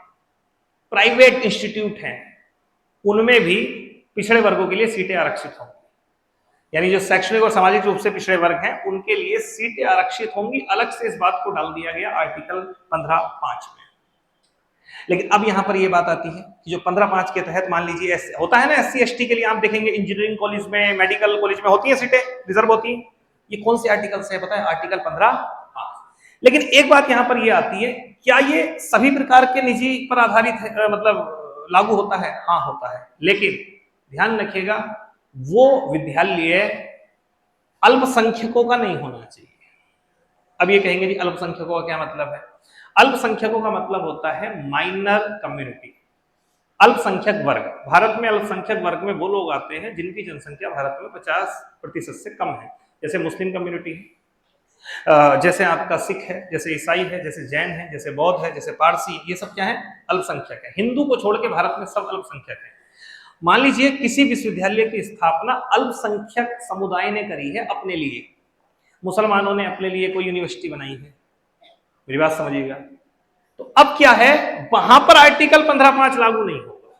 प्राइवेट इंस्टीट्यूट हैं, उनमें भी पिछड़े वर्गों के लिए सीटें आरक्षित होंगी। यानी जो शैक्षणिक और सामाजिक रूप से पिछड़े वर्ग हैं उनके लिए सीटें आरक्षित होंगी। अलग से इस बात को डाल दिया गया आर्टिकल 15(5) में। लेकिन अब यहां पर यह बात आती है कि जो 15(5) के तहत मान लीजिए होता है ना SC ST के लिए, आप देखेंगे इंजीनियरिंग कॉलेज में, मेडिकल कॉलेज में होती है सीटें, रिजर्व होती है। ये कौन से आर्टिकल से है पता है? आर्टिकल 15(5). लेकिन एक बात यहां पर यह आती है, क्या ये सभी प्रकार के निजी पर आधारित है, मतलब लागू होता है? हाँ होता है। लेकिन ध्यान रखिएगा वो विद्यालय अल्पसंख्यकों का नहीं होना चाहिए। अब ये कहेंगे जी अल्पसंख्यकों का क्या मतलब है? अल्पसंख्यकों का मतलब होता है माइनर कम्युनिटी, अल्पसंख्यक वर्ग। भारत में अल्पसंख्यक वर्ग में वो लोग आते हैं जिनकी जनसंख्या भारत में 50% से कम है। जैसे मुस्लिम कम्युनिटी है, जैसे आपका सिख है, जैसे ईसाई है, जैसे जैन है, जैसे बौद्ध है, जैसे पारसी, ये सब क्या है? अल्पसंख्यक है। हिंदू को छोड़ के भारत में सब अल्पसंख्यक है। मान लीजिए किसी विश्वविद्यालय की स्थापना अल्पसंख्यक समुदाय ने करी है अपने लिए, मुसलमानों ने अपने लिए कोई यूनिवर्सिटी बनाई है, मेरी बात समझिएगा। तो अब क्या है, वहां पर आर्टिकल 15(5) लागू नहीं होगा।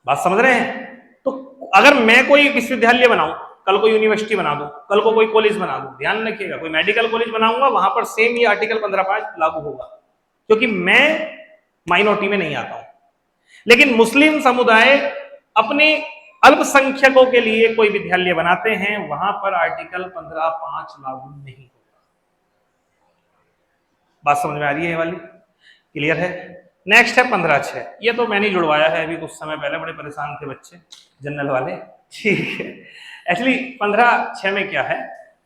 बात समझ रहे हैं? तो अगर मैं कोई विश्वविद्यालय बनाऊं, कल को यूनिवर्सिटी बना दूं, कल को कोई कॉलेज बना दूं, ध्यान रखिएगा कोई मेडिकल कॉलेज बनाऊंगा, वहां पर सेम ये आर्टिकल 15(5) लागू होगा, क्योंकि मैं माइनॉरिटी में नहीं आता हूं। लेकिन मुस्लिम समुदाय अपने अल्पसंख्यकों के लिए कोई विद्यालय बनाते हैं वहां पर आर्टिकल 15(5) लागू नहीं होगा। बात समझ में आ रही है ये वाली? क्लियर है? नेक्स्ट है 15(6). ये तो मैंने जुड़वाया है अभी कुछ समय पहले, बड़े परेशान थे बच्चे जनरल वाले। ठीक है, एक्चुअली 15(6) में क्या है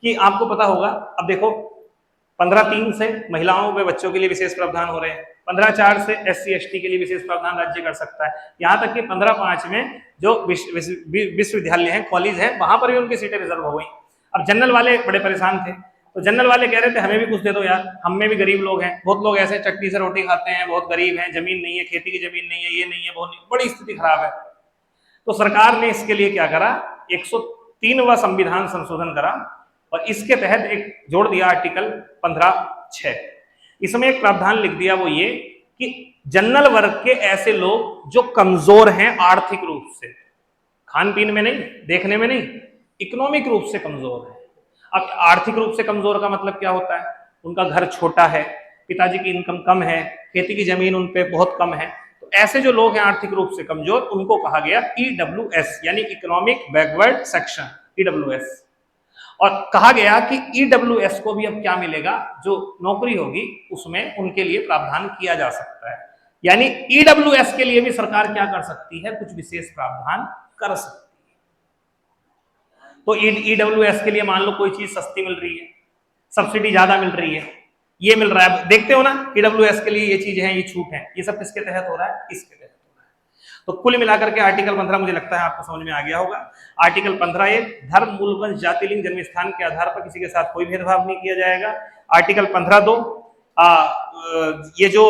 कि आपको पता होगा, अब देखो 15(3) से महिलाओं व बच्चों के लिए विशेष प्रावधान हो रहे हैं, 15(4) से SC ST के लिए विशेष प्रावधान राज्य कर सकता है, यहाँ तक कि 15(5) में जो विश्वविद्यालय है, कॉलेज है, वहां पर भी उनकी सीटें रिजर्व हो गई। अब जनरल वाले बड़े परेशान थे, तो जनरल वाले कह रहे थे हमें भी कुछ दे दो यार, हम में भी गरीब लोग हैं, बहुत लोग ऐसे चटनी से रोटी खाते हैं, बहुत गरीब हैं, जमीन नहीं है, खेती की जमीन नहीं है, ये नहीं है, वो नहीं, बड़ी स्थिति खराब है। तो सरकार ने इसके लिए क्या करा, 103वां संविधान संशोधन करा और इसके तहत एक जोड़ दिया आर्टिकल 15(6). इसमें एक प्रावधान लिख दिया, वो ये कि जनरल वर्ग के ऐसे लोग जो कमजोर हैं आर्थिक रूप से, खान पीन में नहीं, देखने में नहीं, इकोनॉमिक रूप से कमजोर है। अब आर्थिक रूप से कमजोर का मतलब क्या होता है, उनका घर छोटा है, पिताजी की इनकम कम है, खेती की जमीन उन पे बहुत कम है, तो ऐसे जो लोग हैं आर्थिक रूप से कमजोर, उनको कहा गया EWS यानी इकोनॉमिक बैकवर्ड सेक्शन, EWS। और कहा गया कि EWS को भी अब क्या मिलेगा, जो नौकरी होगी उसमें उनके लिए प्रावधान किया जा सकता है, यानी EWS के लिए भी सरकार क्या कर सकती है, कुछ विशेष प्रावधान कर सकती है। तो EWS के लिए मान लो कोई चीज सस्ती मिल रही है, सब्सिडी ज्यादा मिल रही है, ये मिल रहा है, देखते हो ना EWS के लिए ये चीजें हैं, ये छूट है, ये सब किसके तहत हो रहा है, इसके तहत हो रहा है। तो कुल मिलाकर के आर्टिकल 15 मुझे लगता है आपको समझ में आ गया होगा। आर्टिकल 15(1) धर्म, मूल, वंश, जाति, लिंग, जन्म स्थान के आधार पर किसी के साथ कोई भेदभाव नहीं किया जाएगा। आर्टिकल 15(2) ये जो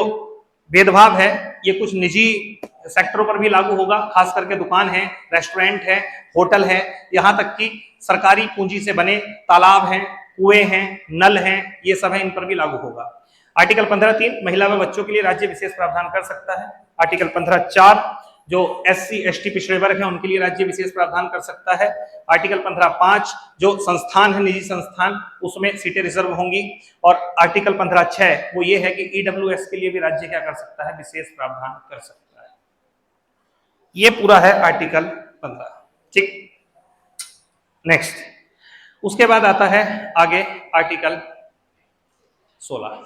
भेदभाव है ये कुछ निजी सेक्टरों पर भी लागू होगा, खास करके दुकान है, रेस्टोरेंट है, होटल है, यहाँ तक कि सरकारी पूंजी से बने तालाब हैं, कुएं हैं, नल हैं, ये सब है, इन पर भी लागू होगा। आर्टिकल 15(3) महिला व बच्चों के लिए राज्य विशेष प्रावधान कर सकता है। आर्टिकल 15(4) जो SC ST पिछड़े वर्ग है उनके लिए राज्य विशेष प्रावधान कर सकता है। आर्टिकल 15(5) जो संस्थान है, निजी संस्थान, उसमें सीटें रिजर्व होंगी। और आर्टिकल 15(6) वो ये है कि EWS के लिए भी राज्य क्या कर सकता है, विशेष प्रावधान कर सकता है। ये पूरा है आर्टिकल 15। ठीक, नेक्स्ट उसके बाद आता है आगे आर्टिकल 16।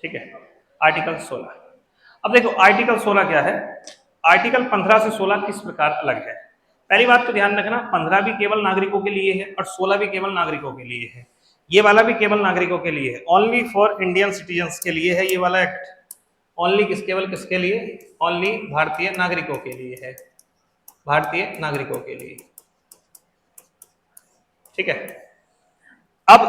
ठीक है, आर्टिकल 16। अब देखो आर्टिकल 16 क्या है, आर्टिकल 15 से 16 किस प्रकार अलग है। पहली बात तो ध्यान रखना, 15 भी केवल नागरिकों के लिए है और 16 भी केवल नागरिकों के लिए है। ये वाला भी केवल नागरिकों के लिए है, ओनली फॉर इंडियन सिटीजन्स के लिए है ये वाला एक्ट। ओनली केवल किसके लिए, ओनली भारतीय नागरिकों के लिए है, भारतीय नागरिकों के लिए। ठीक है, अब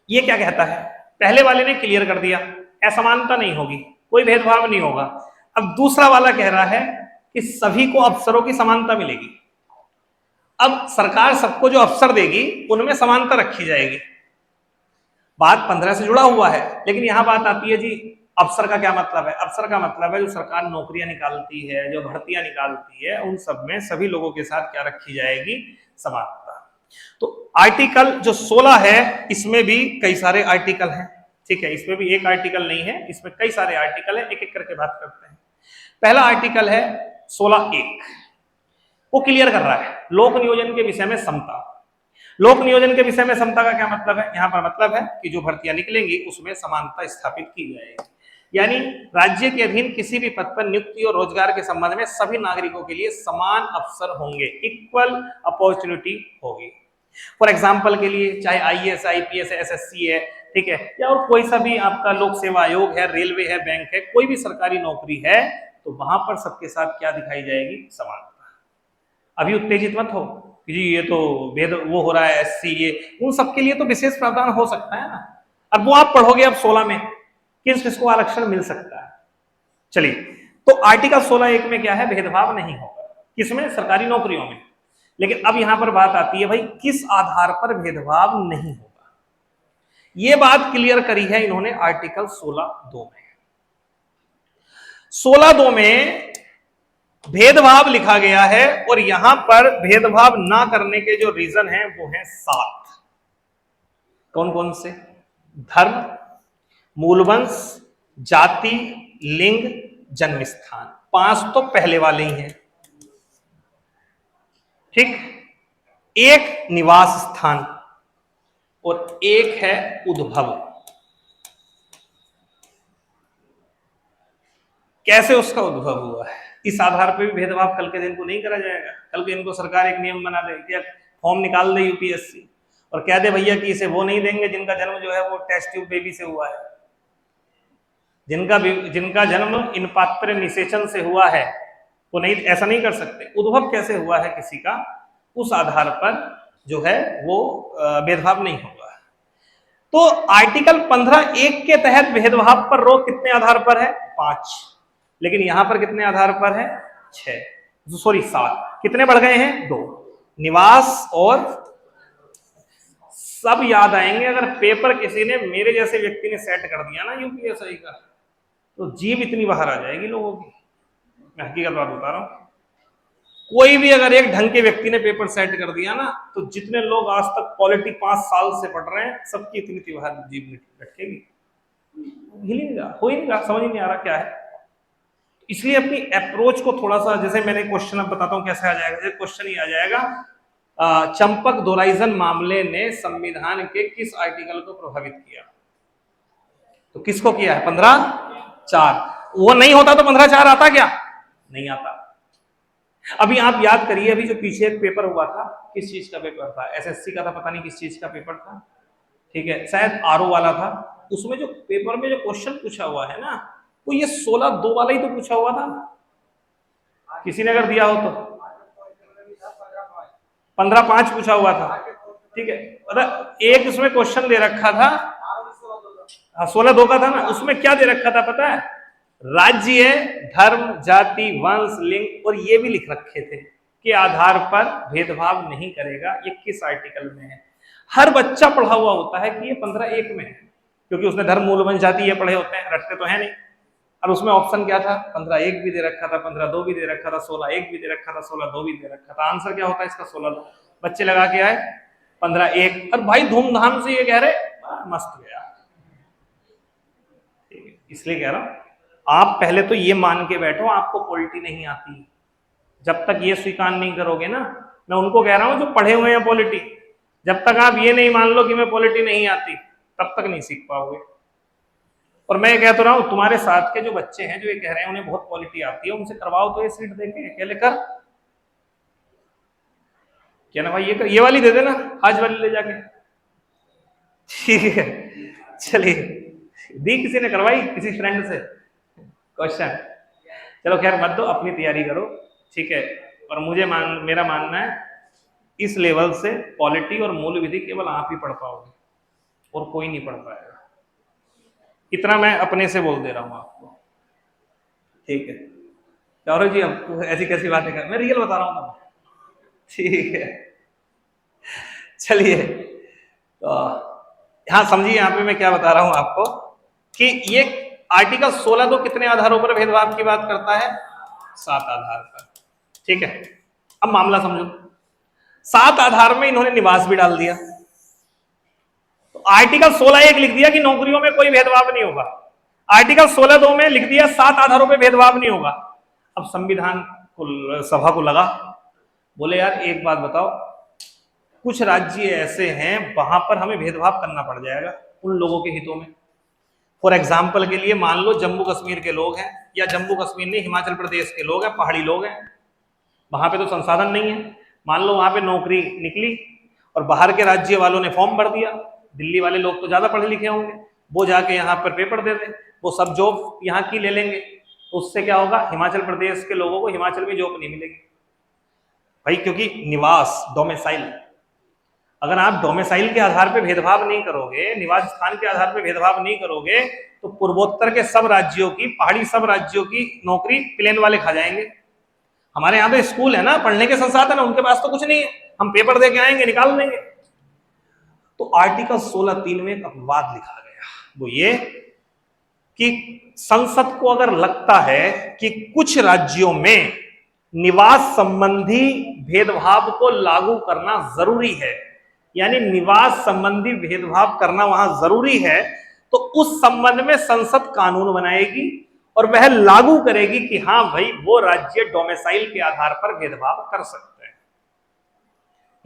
ये क्या कहता है, पहले वाले ने क्लियर कर दिया असमानता नहीं होगी, कोई भेदभाव नहीं होगा। अब दूसरा वाला कह रहा है कि सभी को अवसरों की समानता मिलेगी। अब सरकार सबको जो अवसर देगी उनमें समानता रखी जाएगी। बात 15 से जुड़ा हुआ है, लेकिन यहां बात आती है जी अवसर का क्या मतलब है। अवसर का मतलब है जो सरकार नौकरियां निकालती है, जो भर्तियां निकालती है, उन सब में सभी लोगों के साथ क्या रखी जाएगी, समानता। तो आर्टिकल जो 16 है इसमें भी कई सारे आर्टिकल हैं। ठीक है, इसमें भी एक आर्टिकल नहीं है, इसमें कई सारे आर्टिकल है, एक एक करके बात करते हैं। पहला आर्टिकल है 16(1), वो क्लियर कर रहा है लोक नियोजन के विषय में समता। लोक नियोजन के विषय में समता का क्या मतलब है, यहाँ पर मतलब है कि जो भर्तियां निकलेंगी उसमें समानता स्थापित की जाएगी, यानी राज्य के अधीन किसी भी पद पर नियुक्ति और रोजगार के संबंध में सभी नागरिकों के लिए समान अवसर होंगे, इक्वल अपॉर्चुनिटी होगी। फॉर एग्जाम्पल के लिए चाहे IAS IPS SSC है, ठीक है, या और कोई सा भी आपका लोक सेवा आयोग है, रेलवे है, बैंक है, कोई भी सरकारी नौकरी है, तो वहां पर सबके साथ क्या दिखाई जाएगी, समानता। अभी उत्तेजित मत हो कि जी ये तो भेद वो हो रहा है SC, ये उन सबके लिए तो विशेष प्रावधान हो सकता है ना। अब वो आप पढ़ोगे अब 16 में किस किसको आरक्षण मिल सकता है। चलिए, तो आर्टिकल 16(1) में क्या है, भेदभाव नहीं होगा, किसमें, सरकारी नौकरियों में। लेकिन अब यहां पर बात आती है भाई किस आधार पर भेदभाव नहीं होगा। यह बात क्लियर करी है इन्होंने आर्टिकल 16(2) में। 16(2) में भेदभाव लिखा गया है और यहां पर भेदभाव ना करने के जो रीजन हैं वो हैं 7। कौन कौन से, धर्म, मूलवंश, जाति, लिंग, जन्म स्थान। 5 तो पहले वाले ही हैं, ठीक। एक निवास स्थान और एक है उद्भव। कैसे उसका उद्भव हुआ है, इस आधार पर भी भेदभाव कल के दिन को नहीं करा जाएगा। कल के दिन को सरकार एक नियम बना दे, क्या फॉर्म निकाल दे यूपीएससी और कह दे भैया कि इसे वो नहीं देंगे जिनका जन्म जो है वो टेस्ट ट्यूब बेबी से हुआ है, जिनका जन्म इन पात्र निषेचन से हुआ है वो नहीं, ऐसा नहीं कर सकते। उद्भव कैसे हुआ है किसी का, उस आधार पर जो है वो भेदभाव नहीं होगा। तो आर्टिकल 15(1) के तहत भेदभाव पर रोक कितने आधार पर है? 5। लेकिन यहां पर कितने आधार पर है? 6, सॉरी 7। कितने बढ़ गए हैं? 2। निवास और सब याद आएंगे अगर पेपर किसी ने मेरे जैसे व्यक्ति ने सेट कर दिया ना यूपीएससी का, तो जीभ इतनी बाहर आ जाएगी लोगों की। मैं हकीकत बात बता रहा हूं। कोई भी अगर एक ढंग के व्यक्ति ने पेपर सेट कर दिया ना, तो जितने लोग आज तक पॉलिटी 5 साल से पढ़ रहे हैं सबकी इतनी बाहर जीभ लटकेगी, हिल ही नहीं रहा, हो ही नहीं रहा, समझ ही नहीं आ रहा क्या है। इसलिए अपनी अप्रोच को थोड़ा सा, जैसे मैंने क्वेश्चन अब बताता हूं कैसे आ जाएगा। क्वेश्चन ही आ जाएगा, चंपक दोराइजन मामले ने संविधान के किस आर्टिकल को प्रभावित किया? तो किसको किया है? 15(4). वो नहीं होता तो 15(4) आता क्या? नहीं आता। अभी आप याद करिए, अभी जो पीछे एक पेपर हुआ था, किस चीज का पेपर था? एसएससी का था, पता नहीं किस चीज का पेपर था, ठीक है, शायद आरओ वाला था। उसमें जो पेपर में जो क्वेश्चन पूछा हुआ है ना, वो ये 16(2) वाला ही तो पूछा हुआ था। किसी ने अगर दिया हो तो 15(5) पूछा हुआ था, ठीक है। मतलब एक उसमें क्वेश्चन दे रखा था, 16(2) का था ना, उसमें क्या दे रखा था पता है? राज्य, धर्म, जाति, वंश, लिंग और ये भी लिख रखे थे कि आधार पर भेदभाव नहीं करेगा। ये किस आर्टिकल में है? हर बच्चा पढ़ा हुआ होता है कि ये 15(1) में है, क्योंकि उसने धर्म, मूल, वंश, जाति ये पढ़े होते हैं, रटते तो है नहीं। और उसमें ऑप्शन क्या था? 15(1) भी दे रखा था, 15(2) भी दे रखा था, 16(1) भी दे रखा था, 16(2) भी दे रखा था। आंसर क्या होता है इसका? 16(2). बच्चे लगा के आए 15(1) और भाई धूमधाम से ये कह रहे मस्त गया। इसलिए कह रहा हूं, आप पहले तो ये मान के बैठो आपको पॉलिटी नहीं आती। जब तक ये स्वीकार नहीं करोगे ना, मैं उनको कह रहा हूं जो पढ़े हुए हैं पॉलिटी, जब तक आप ये नहीं मान लो कि मैं पॉलिटी नहीं आती, तब तक नहीं सीख पाओगे। और मैं कह तो रहा हूं, तुम्हारे साथ के जो बच्चे हैं जो ये कह रहे हैं उन्हें बहुत पॉलिटी आती है, उनसे करवाओ तो ये सीट देंगे। अकेले कर क्या ना भाई, ये वाली दे देना, आज वाली ले जाके, ठीक है। चलिए, दी किसी ने करवाई किसी फ्रेंड से क्वेश्चन? चलो खैर मत दो, अपनी तैयारी करो, ठीक है। और मेरा मानना है इस लेवल से पॉलिटी और मूल विधि केवल आप ही पढ़ पाओगे और कोई नहीं पढ़ पाएगा। इतना मैं अपने से बोल दे रहा हूं आपको, ठीक है। गौरव जी, अब ऐसी कैसी बातें कर, मैं रियल बता रहा हूं ना, ठीक है। चलिए, तो यहां समझिए, यहां पे मैं क्या बता रहा हूं आपको कि ये आर्टिकल 16(2) कितने आधारों पर भेदभाव की बात करता है? 7 आधार पर, ठीक है। अब मामला समझो, 7 आधार में इन्होंने निवास भी डाल दिया। तो आर्टिकल 16(1) लिख दिया कि नौकरियों में कोई भेदभाव नहीं होगा। आर्टिकल 16(2) में लिख दिया 7 आधारों पर भेदभाव नहीं होगा। अब संविधान को, सभा को लगा, बोले यार एक बात बताओ, कुछ राज्य ऐसे हैं वहां पर हमें भेदभाव करना पड़ जाएगा उन लोगों के हितों में। फॉर एग्जाम्पल के लिए मान लो जम्मू कश्मीर के लोग हैं, या जम्मू कश्मीर नहीं, हिमाचल प्रदेश के लोग हैं, पहाड़ी लोग हैं, वहां पे तो संसाधन नहीं है। मान लो वहां पे नौकरी निकली और बाहर के राज्य वालों ने फॉर्म भर दिया। दिल्ली वाले लोग तो ज्यादा पढ़े लिखे होंगे, वो जाके यहाँ पर पेपर दे दें, वो सब जॉब यहाँ की ले लेंगे। उससे क्या होगा? हिमाचल प्रदेश के लोगों को हिमाचल में जॉब नहीं मिलेगी भाई, क्योंकि निवास, डोमिसाइल, अगर आप डोमिसाइल के आधार पर भेदभाव नहीं करोगे, निवास स्थान के आधार पर भेदभाव नहीं करोगे, तो पूर्वोत्तर के सब राज्यों की, पहाड़ी सब राज्यों की नौकरी प्लेन वाले खा जाएंगे। हमारे यहाँ तो स्कूल है ना, पढ़ने के संसाधन है, उनके पास तो कुछ नहीं है, हम पेपर दे के आएंगे, निकाल देंगे। तो आर्टिकल 16(3) में एक अपवाद लिखा गया, वो ये कि संसद को अगर लगता है कि कुछ राज्यों में निवास संबंधी भेदभाव को लागू करना जरूरी है, यानी निवास संबंधी भेदभाव करना वहां जरूरी है, तो उस संबंध में संसद कानून बनाएगी और वह लागू करेगी कि हाँ भाई वो राज्य डोमिसाइल के आधार पर भेदभाव कर सकते हैं।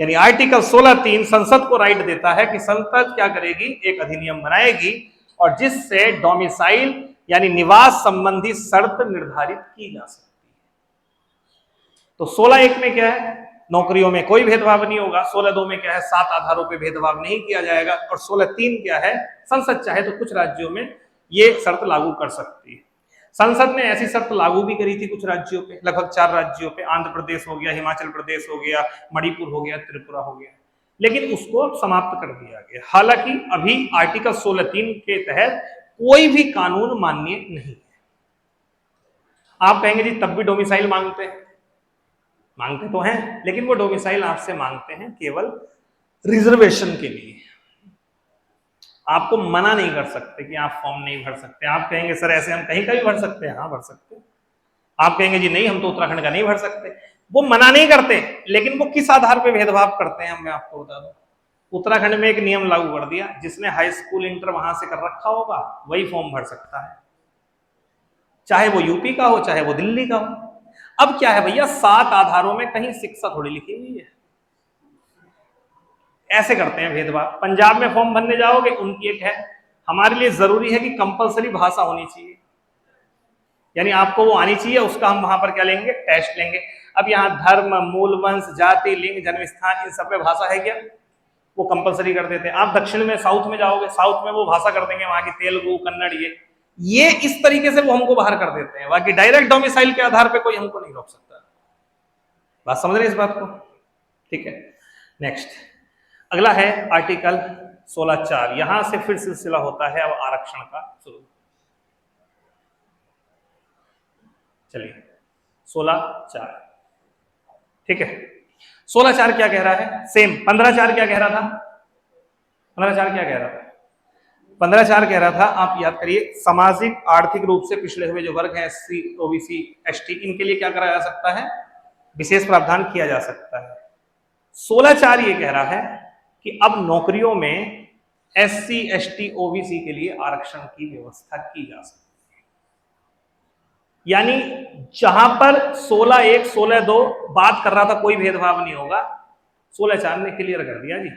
यानी आर्टिकल 16(3) संसद को राइट देता है कि संसद क्या करेगी, एक अधिनियम बनाएगी और जिससे डोमिसाइल यानी निवास संबंधी शर्त निर्धारित की जा सकती है। तो 16(1) में क्या है, नौकरियों में कोई भेदभाव नहीं होगा। 16(2) में क्या है, 7 आधारों पर भेदभाव नहीं किया जाएगा। और 16(3) क्या है, संसद चाहे तो कुछ राज्यों में ये शर्त लागू कर सकती है। संसद ने ऐसी शर्त लागू भी करी थी कुछ राज्यों पे, लगभग 4 राज्यों पे, आंध्र प्रदेश हो गया, हिमाचल प्रदेश हो गया, मणिपुर हो गया, त्रिपुरा हो गया, लेकिन उसको समाप्त कर दिया गया। हालांकि अभी आर्टिकल 16(3) के तहत कोई भी कानून मान्य नहीं है। आप कहेंगे जी तब भी डोमिसाइल मांगते हैं, मांगते तो हैं, लेकिन वो डोमिसाइल आपसे मांगते हैं केवल रिजर्वेशन के लिए। आपको मना नहीं कर सकते कि आप फॉर्म नहीं भर सकते। आप कहेंगे सर ऐसे हम कहीं का भी भर सकते हैं, हाँ भर सकते हैं। आप कहेंगे जी नहीं हम तो उत्तराखंड का नहीं भर सकते, वो मना नहीं करते, लेकिन वो किस आधार पे भेदभाव करते हैं मैं आपको बता दूं। उत्तराखंड में एक नियम लागू कर दिया, जिसने हाई स्कूल इंटर वहां से कर रखा होगा वही फॉर्म भर सकता है, चाहे वो यूपी का हो चाहे वो दिल्ली का हो। अब क्या है भैया, 7 आधारों में कहीं शिक्षा थोड़ी लिखी हुई है, ऐसे करते हैं भेदभाव। पंजाब में फॉर्म भरने जाओगे उनकी एक है, हमारे लिए जरूरी है कि कंपलसरी भाषा होनी चाहिए, यानी आपको वो आनी चाहिए, उसका हम वहां पर क्या लेंगे, टेस्ट लेंगे। अब यहाँ धर्म, मूल वंश, जाति, लिंग, जन्मस्थान, इन सब पे भाषा है क्या, वो कंपलसरी कर देते हैं। आप दक्षिण में साउथ में जाओगे, साउथ में वो भाषा कर देंगे वहां की तेलुगु, कन्नड़, ये इस तरीके से वो हमको बाहर कर देते हैं। बाकी डायरेक्ट डोमिसाइल के आधार पे कोई हमको नहीं रोक सकता। बात समझ रहे हैं इस बात को, ठीक है। नेक्स्ट अगला है आर्टिकल 16(4). यहां से फिर सिलसिला होता है अब आरक्षण का शुरू। चलिए 16(4), ठीक है। 16(4) क्या कह रहा है, सेम 15(4) क्या कह रहा था, 15(4) क्या कह रहा था, 15(4) कह रहा था, आप याद करिए, सामाजिक आर्थिक रूप से पिछड़े हुए जो वर्ग हैं, एससी, ओबीसी, एसटी, इनके लिए क्या करा जा सकता है, विशेष प्रावधान किया जा सकता है। 16(4) ये कह रहा है कि अब नौकरियों में एससी, एसटी, ओबीसी के लिए आरक्षण की व्यवस्था की जा सकती है। यानी जहां पर 16(1), 16(2) बात कर रहा था कोई भेदभाव नहीं होगा, 16(4) ने क्लियर कर दिया जी,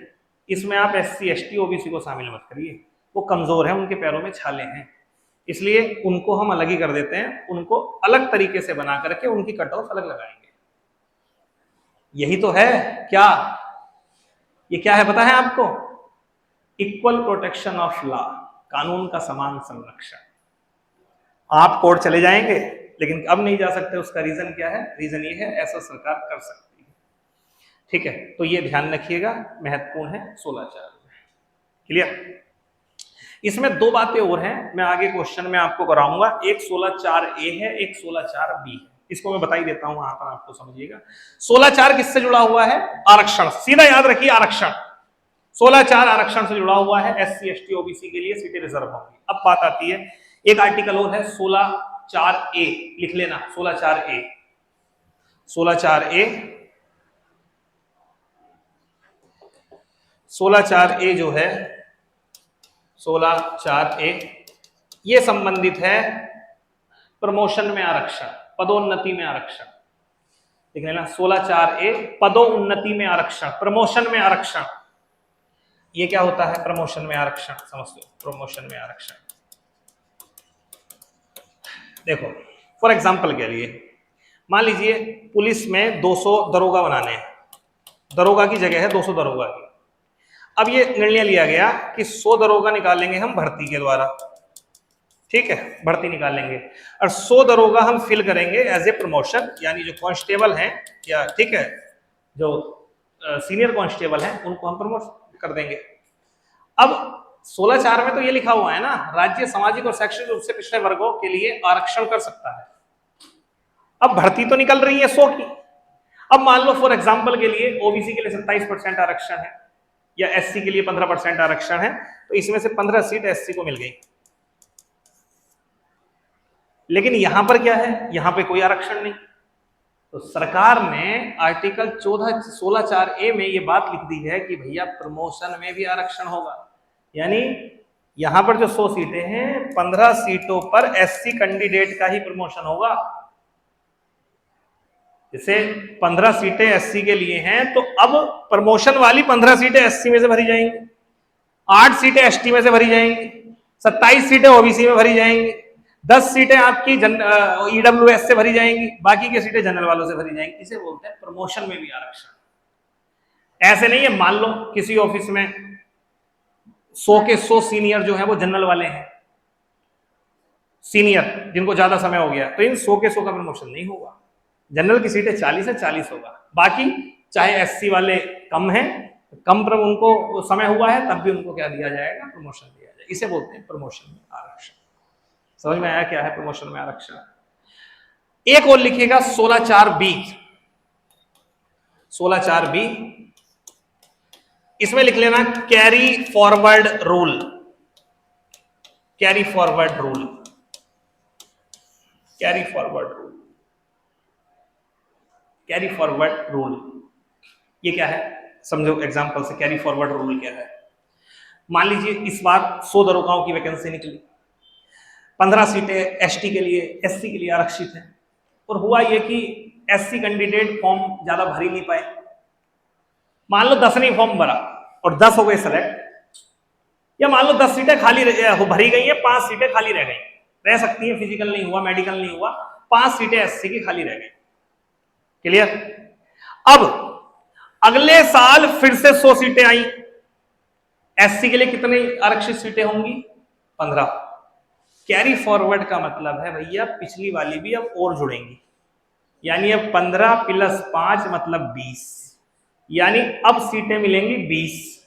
इसमें आप एससी, एसटी, ओबीसी को शामिल मत करिए, वो कमजोर है, उनके पैरों में छाले हैं, इसलिए उनको हम अलग ही कर देते हैं, उनको अलग तरीके से बना करके उनकी कट ऑफ अलग लगाएंगे। यही तो है क्या, ये क्या है पता है आपको, इक्वल प्रोटेक्शन ऑफ लॉ, कानून का समान संरक्षण। आप कोर्ट चले जाएंगे लेकिन अब नहीं जा सकते, उसका रीजन क्या है, रीजन ये है ऐसा सरकार कर सकती है, ठीक है। तो ये ध्यान रखिएगा, महत्वपूर्ण है 16(4). क्लियर। इसमें 2 बातें और हैं, मैं आगे क्वेश्चन में आपको कराऊंगा, एक 16(4)A है, एक 16(4)B है, इसको मैं बता ही देता हूं वहां पर, आपको समझिएगा। 16(4) किससे जुड़ा हुआ है, आरक्षण, सीधा याद रखिए आरक्षण। 16(4) आरक्षण से जुड़ा हुआ है, एससी, एसटी, ओबीसी के लिए सीटें रिजर्व होंगी। अब बात आती है, एक आर्टिकल और है 16(4)A, लिख लेना 16(4)A। 16(4)A, 16(4)A जो है 16(4)A, ये संबंधित है प्रमोशन में आरक्षण, पदोन्नति में आरक्षण, लिख लेना 16(4)A, पदोन्नति में आरक्षण, प्रमोशन में आरक्षण। ये क्या होता है, प्रमोशन में आरक्षण, समझ लो, प्रमोशन में आरक्षण। देखो फॉर एग्जांपल के लिए मान लीजिए पुलिस में 200 दरोगा बनाने हैं, दरोगा की जगह है 200 दरोगा की। अब ये निर्णय लिया गया कि 100 दरोगा निकालेंगे हम भर्ती के द्वारा, ठीक है, भर्ती निकालेंगे, और 100 दरोगा हम फिल करेंगे एज ए प्रमोशन, यानी जो कांस्टेबल हैं या ठीक है जो सीनियर कांस्टेबल हैं उनको हम प्रमोट कर देंगे। अब 16(4) में तो ये लिखा हुआ है ना, राज्य सामाजिक और शैक्षणिक रूप से पिछड़े वर्गों के लिए आरक्षण कर सकता है। अब भर्ती तो निकल रही है 100 की, अब मान लो फॉर एग्जांपल के लिए ओबीसी के लिए 27% आरक्षण है या एससी के लिए 15% आरक्षण है, तो इसमें से 15 सीट एससी को मिल गई। लेकिन यहां पर क्या है, यहां पे कोई आरक्षण नहीं, तो सरकार ने आर्टिकल 16(4)A में ये बात लिख दी है कि भैया प्रमोशन में भी आरक्षण होगा, यानी यहां पर जो 100 सीटें हैं, 15 सीटों पर एससी कैंडिडेट का ही प्रमोशन होगा। जैसे 15 सीटें एससी के लिए हैं, तो अब प्रमोशन वाली 15 सीटें एससी में से भरी जाएंगी, 8 सीटें एसटी में से भरी जाएंगी, 27 सीटें ओबीसी में भरी जाएंगी, 10 सीटें आपकी ईडब्ल्यूएस से भरी जाएंगी, बाकी की सीटें जनरल वालों से भरी जाएंगी। इसे बोलते हैं प्रमोशन में भी आरक्षण। ऐसे नहीं है, मान लो किसी ऑफिस में 100 के 100 सीनियर जो है वो जनरल वाले हैं, सीनियर जिनको ज्यादा समय हो गया, तो इन 100 के 100 का प्रमोशन नहीं होगा। जनरल की सीटें 40 है, 40 होगा। बाकी चाहे एससी वाले कम हैं, कम पर उनको समय हुआ है, तब भी उनको क्या दिया जाएगा, प्रमोशन दिया जाएगा। इसे बोलते हैं प्रमोशन में आरक्षण। समझ में आया क्या है प्रमोशन में आरक्षण? एक और लिखिएगा 16(4)B। 16(4)B, इसमें लिख लेना carry forward rule. Carry forward rule, carry forward rule, carry forward rule, ये क्या है समझो एग्जांपल से। कैरी फॉरवर्ड रूल क्या है? मान लीजिए इस बार 100 दरोगाओं की वैकेंसी निकली, 15 सीटें एसटी के लिए, एससी के लिए आरक्षित हैं, और हुआ ये कि एससी कैंडिडेट फॉर्म ज्यादा भर ही नहीं पाए। मान लो 10 ने फॉर्म भरा और 10 हो गए सेलेक्ट, या मान लो 10 सीटें खाली भरी गई हैं, 5 सीटें खाली रह गई, रह सकती हैं, फिजिकल नहीं हुआ, मेडिकल नहीं हुआ, 5 सीटें एससी की खाली रह गई। क्लियर? अब अगले साल फिर से 100 सीटें आई, एससी के लिए कितनी आरक्षित सीटें होंगी? 15। कैरी फॉरवर्ड का मतलब है भैया पिछली वाली भी अब और जुड़ेंगी, यानी अब 15 + 5 मतलब 20, यानी अब सीटें मिलेंगी 20।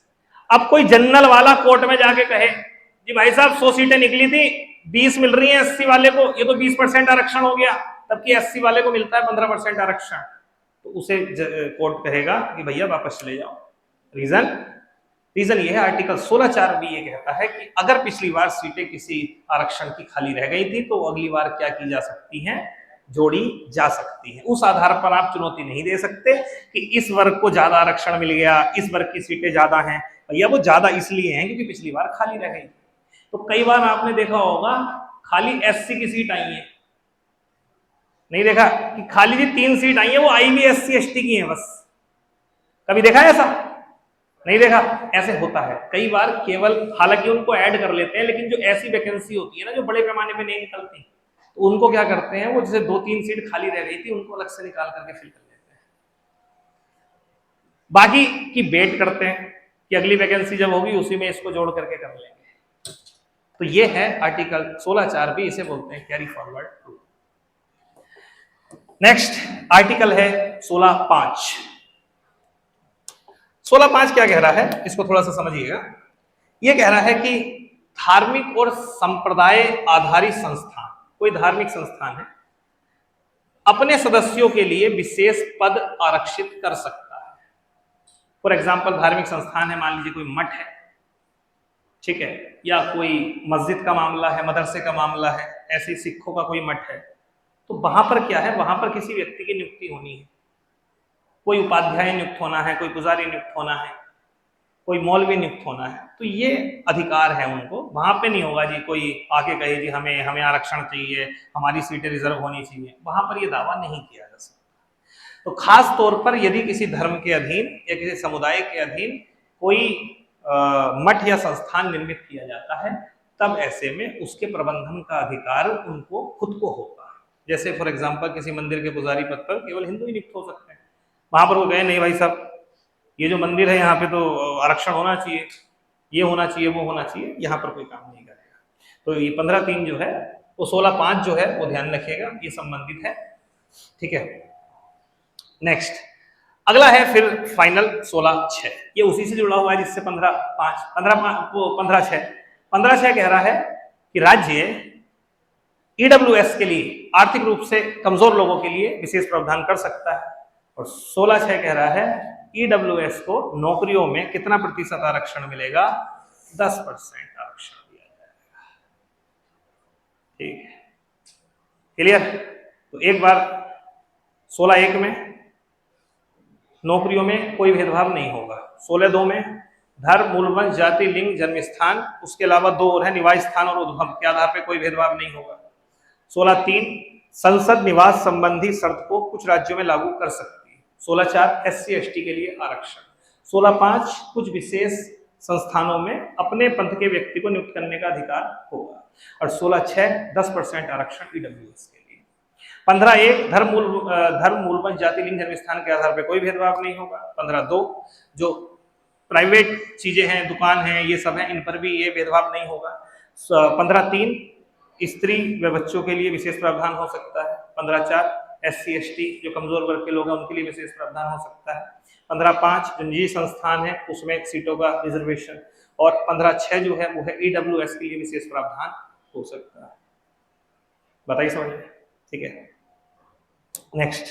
अब कोई जनरल वाला कोर्ट में जाके कहे जी भाई साहब 100 सीटें निकली थी, 20 मिल रही हैं एससी वाले को, ये तो 20% आरक्षण हो गया, तबकि एससी वाले को मिलता है 15% आरक्षण, तो उसे कोर्ट कहेगा कि भैया वापस चले जाओ। रीजन ये है, आर्टिकल 16(4)B ये कहता है कि अगर पिछली बार सीटें किसी आरक्षण की खाली रह गई थी, तो अगली बार क्या की जा सकती हैं, जोड़ी जा सकती है। उस आधार पर आप चुनौती नहीं दे सकते कि इस वर्ग को ज्यादा आरक्षण मिल गया, इस वर्ग की सीटें ज्यादा हैं, भैया वो ज्यादा इसलिए हैं क्योंकि पिछली बार खाली रह गई। तो कई बार आपने देखा होगा खाली एससी की सीट आई है, नहीं देखा कि खाली जी 3 सीट आई है, वो आई भी एससी एसटी की है बस? कभी देखा है ऐसा? नहीं देखा। ऐसे होता है कई बार, केवल हालांकि उनको ऐड कर लेते हैं, लेकिन जो ऐसी वैकेंसी होती है ना जो बड़े पैमाने पे नहीं निकलती, तो उनको क्या करते हैं, वो जैसे 2-3 सीट खाली रह गई थी उनको अलग से निकाल करके फिल कर लेते हैं, बाकी की वेट करते हैं कि अगली वैकेंसी जब होगी उसी में इसको जोड़ करके कर लेंगे। तो ये है आर्टिकल 16(4)B, इसे बोलते हैं carry forward rule. Next article है 16(5). 16(5) क्या कह रहा है, इसको थोड़ा सा समझिएगा। यह कह रहा है कि धार्मिक और संप्रदाय आधारित संस्थान, कोई धार्मिक संस्थान है, अपने सदस्यों के लिए विशेष पद आरक्षित कर सकता है। फॉर एग्जाम्पल धार्मिक संस्थान है, मान लीजिए कोई मठ है, ठीक है, या कोई मस्जिद का मामला है, मदरसे का मामला है, ऐसे सिखों का कोई मठ है, तो वहां पर क्या है, वहां पर किसी व्यक्ति की नियुक्ति होनी है, कोई उपाध्याय नियुक्त होना है, कोई पुजारी नियुक्त होना है, कोई मौलवी नियुक्त होना है, तो ये अधिकार है उनको। वहां पे नहीं होगा जी कोई आके कहे जी हमें आरक्षण चाहिए, हमारी सीटें रिजर्व होनी चाहिए, वहां पर ये दावा नहीं किया जा सकता। तो खास तौर पर यदि किसी धर्म के अधीन या किसी समुदाय के अधीन कोई मठ या संस्थान निर्मित किया जाता है, तब ऐसे में उसके प्रबंधन का अधिकार उनको खुद को होगा। जैसे फॉर एग्जाम्पल किसी मंदिर के पुजारी पद पर केवल हिंदू ही नियुक्त हो सकते हैं, वहां पर वो गए नहीं भाई साहब ये जो मंदिर है यहाँ पे तो आरक्षण होना चाहिए, ये होना चाहिए, वो होना चाहिए, यहाँ पर कोई काम नहीं करेगा। तो ये 15(3) जो है वो 16(5) जो है वो ध्यान रखिएगा, ये संबंधित है, ठीक है। नेक्स्ट अगला है फिर फाइनल 16(6), ये उसी से जुड़ा हुआ है जिससे 15(6) कह रहा है कि राज्य ईडब्ल्यूएस के लिए आर्थिक रूप से कमजोर लोगों के लिए विशेष प्रावधान कर सकता है, और 16(6) कह रहा है ईडब्ल्यूएस को नौकरियों में कितना प्रतिशत आरक्षण मिलेगा, 10% आरक्षण दिया जाएगा, ठीक है, क्लियर। तो एक बार 16(1) में नौकरियों में कोई भेदभाव नहीं होगा, 16(2) में धर्म, मूलवंश, जाति, लिंग, जन्म स्थान, उसके अलावा दो और है, निवास स्थान और उद्गम के आधार पर कोई भेदभाव नहीं होगा। 16(3) संसद निवास संबंधी शर्त को कुछ राज्यों में लागू कर सकती है। 16(4) SC ST के लिए आरक्षण। 16(5) कुछ विशेष संस्थानों में अपने पंथ के व्यक्ति को नियुक्त करने का अधिकार होगा। और 16(6) 10% आरक्षण EWS के लिए। 15(1) धर्म, मूलवंश, जाति, लिंग, जन्म स्थान के आधार पर कोई भेदभाव नहीं होगा। 15(2) जो प्राइवेट चीजें हैं, दुकान है, ये सब है, इन पर भी ये भेदभाव नहीं होगा। 15(3) स्त्री व बच्चों के लिए विशेष प्रावधान हो सकता है। 15(4) SC ST जो कमजोर वर्ग के लोग हैं उनके लिए विशेष प्रावधान हो सकता है। 15(5) जो निजी संस्थान है उसमें सीटों का रिजर्वेशन। और 15(6) जो है वो है EWS के लिए विशेष प्रावधान हो सकता है। बताइए समझ में? ठीक है, नेक्स्ट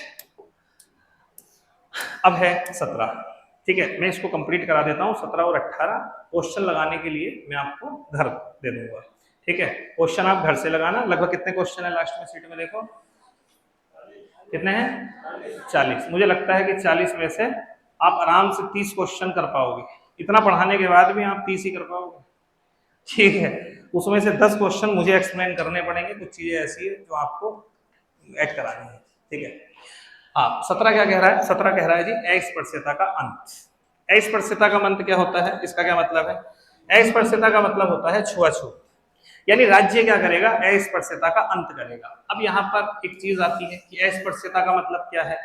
अब है 17। ठीक है, मैं इसको कंप्लीट करा देता हूं। 17 और 18 क्वेश्चन लगाने के लिए मैं आपको घर दे दूंगा। ठीक है, क्वेश्चन आप घर से लगाना। लगभग कितने क्वेश्चन है लास्ट में सीट में? देखो कितने हैं? 40। मुझे लगता है कि 40 में से आप आराम से 30 क्वेश्चन कर पाओगे। इतना पढ़ाने के बाद भी आप 30 ही कर पाओगे। ठीक है, उसमें से 10 क्वेश्चन मुझे एक्सप्लेन करने पड़ेंगे। कुछ चीजें ऐसी है जो आपको ऐड करानी है। ठीक है, हाँ 17 क्या कह रहा है? 17 कह रहा है जी अस्पृश्यता का अंत। अस्पृश्यता का अंत क्या होता है? इसका क्या मतलब है? अस्पृश्यता का मतलब होता है छुआछूत। यानी राज्य क्या करेगा? अस्पृश्यता का अंत करेगा। अब यहाँ पर एक चीज आती है कि अस्पृश्यता का मतलब क्या है,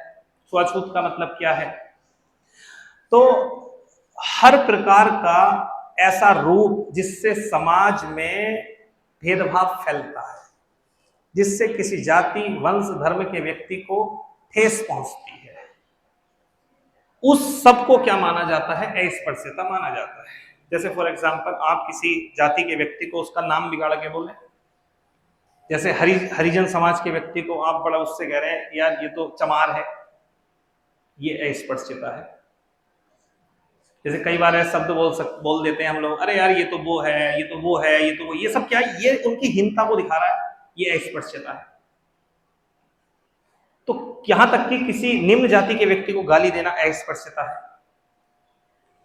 छुआछूत का मतलब क्या है। तो हर प्रकार का ऐसा रूप जिससे समाज में भेदभाव फैलता है, जिससे किसी जाति, वंश, धर्म के व्यक्ति को ठेस पहुंचती है, उस सब को क्या माना जाता है? अस्पृश्यता माना जाता है। जैसे फॉर एग्जांपल आप किसी जाति के व्यक्ति को उसका नाम बिगाड़ के बोले, जैसे हरिजन समाज के व्यक्ति को आप बड़ा उससे कह रहे हैं यार ये तो चमार है, ये अस्पृश्यता है। जैसे कई बार ऐसे शब्द बोल देते हैं हम लोग, अरे यार ये तो वो है, ये तो वो है, ये तो वो, ये सब क्या है? ये उनकी हीनता को दिखा रहा है, ये अस्पृश्यता है। तो यहां तक कि किसी निम्न जाति के व्यक्ति को गाली देना अस्पृश्यता है,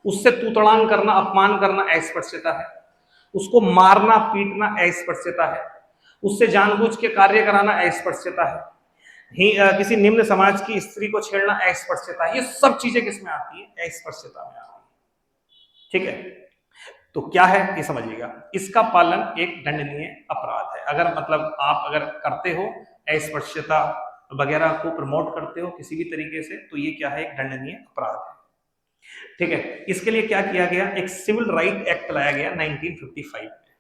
उससे तूतड़ान करना, अपमान करना अस्पृश्यता है, उसको मारना पीटना अस्पृश्यता है, उससे जानबूझ के कार्य कराना अस्पृश्यता है, किसी निम्न समाज की स्त्री को छेड़ना अस्पृश्यता है। ये सब चीजें किसमें आती है? अस्पृश्यता में आती है। ठीक है, तो क्या है ये समझिएगा। इसका पालन एक दंडनीय अपराध है। अगर मतलब आप अगर करते हो अस्पृश्यता वगैरह को प्रमोट करते हो किसी भी तरीके से, तो ये क्या है? एक दंडनीय अपराध है। ठीक है, इसके लिए क्या किया गया? एक सिविल राइट एक्ट लाया गया 1955 में।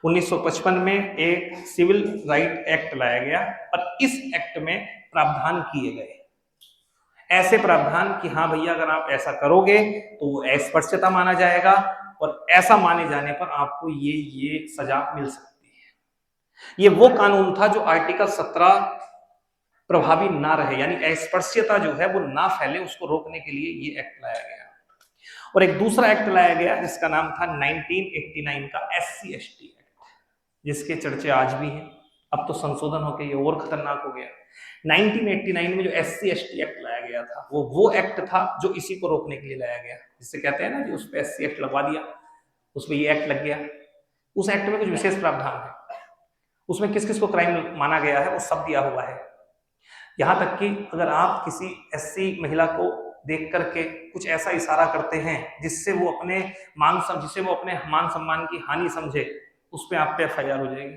1955 में एक सिविल राइट एक्ट लाया गया और इस एक्ट में प्रावधान किए गए, ऐसे प्रावधान कि हाँ भैया अगर आप ऐसा करोगे तो वो अस्पृश्यता माना जाएगा और ऐसा माने जाने पर आपको ये सजा मिल सकती है। ये वो कानून था जो आर्टिकल 17 प्रभावी ना रहे, यानी अस्पृश्यता जो है वो ना फैले, उसको रोकने के लिए ये एक्ट लाया गया। और एक दूसरा एक्ट लाया गया जिसका नाम था 1989 का SC ST एक्ट, जिसके चर्चे आज भी हैं। अब तो संशोधन होकर ये और खतरनाक हो गया। 1989 में जो SC ST एक्ट लाया गया था वो एक्ट था जो इसी को रोकने के लिए लाया गया, जिससे कहते हैं ना कि उस पर SC एक्ट लगवा दिया, उस पर ये एक्ट लग गया। उस एक्ट में कुछ विशेष प्रावधान है, उसमें किस किस को क्राइम माना गया है वो सब दिया हुआ है। यहां तक कि अगर आप किसी SC महिला को देख करके कुछ ऐसा इशारा करते हैं जिससे वो अपने मान सम्मान की हानि समझे, उस पर आप पे FIR हो जाएगी।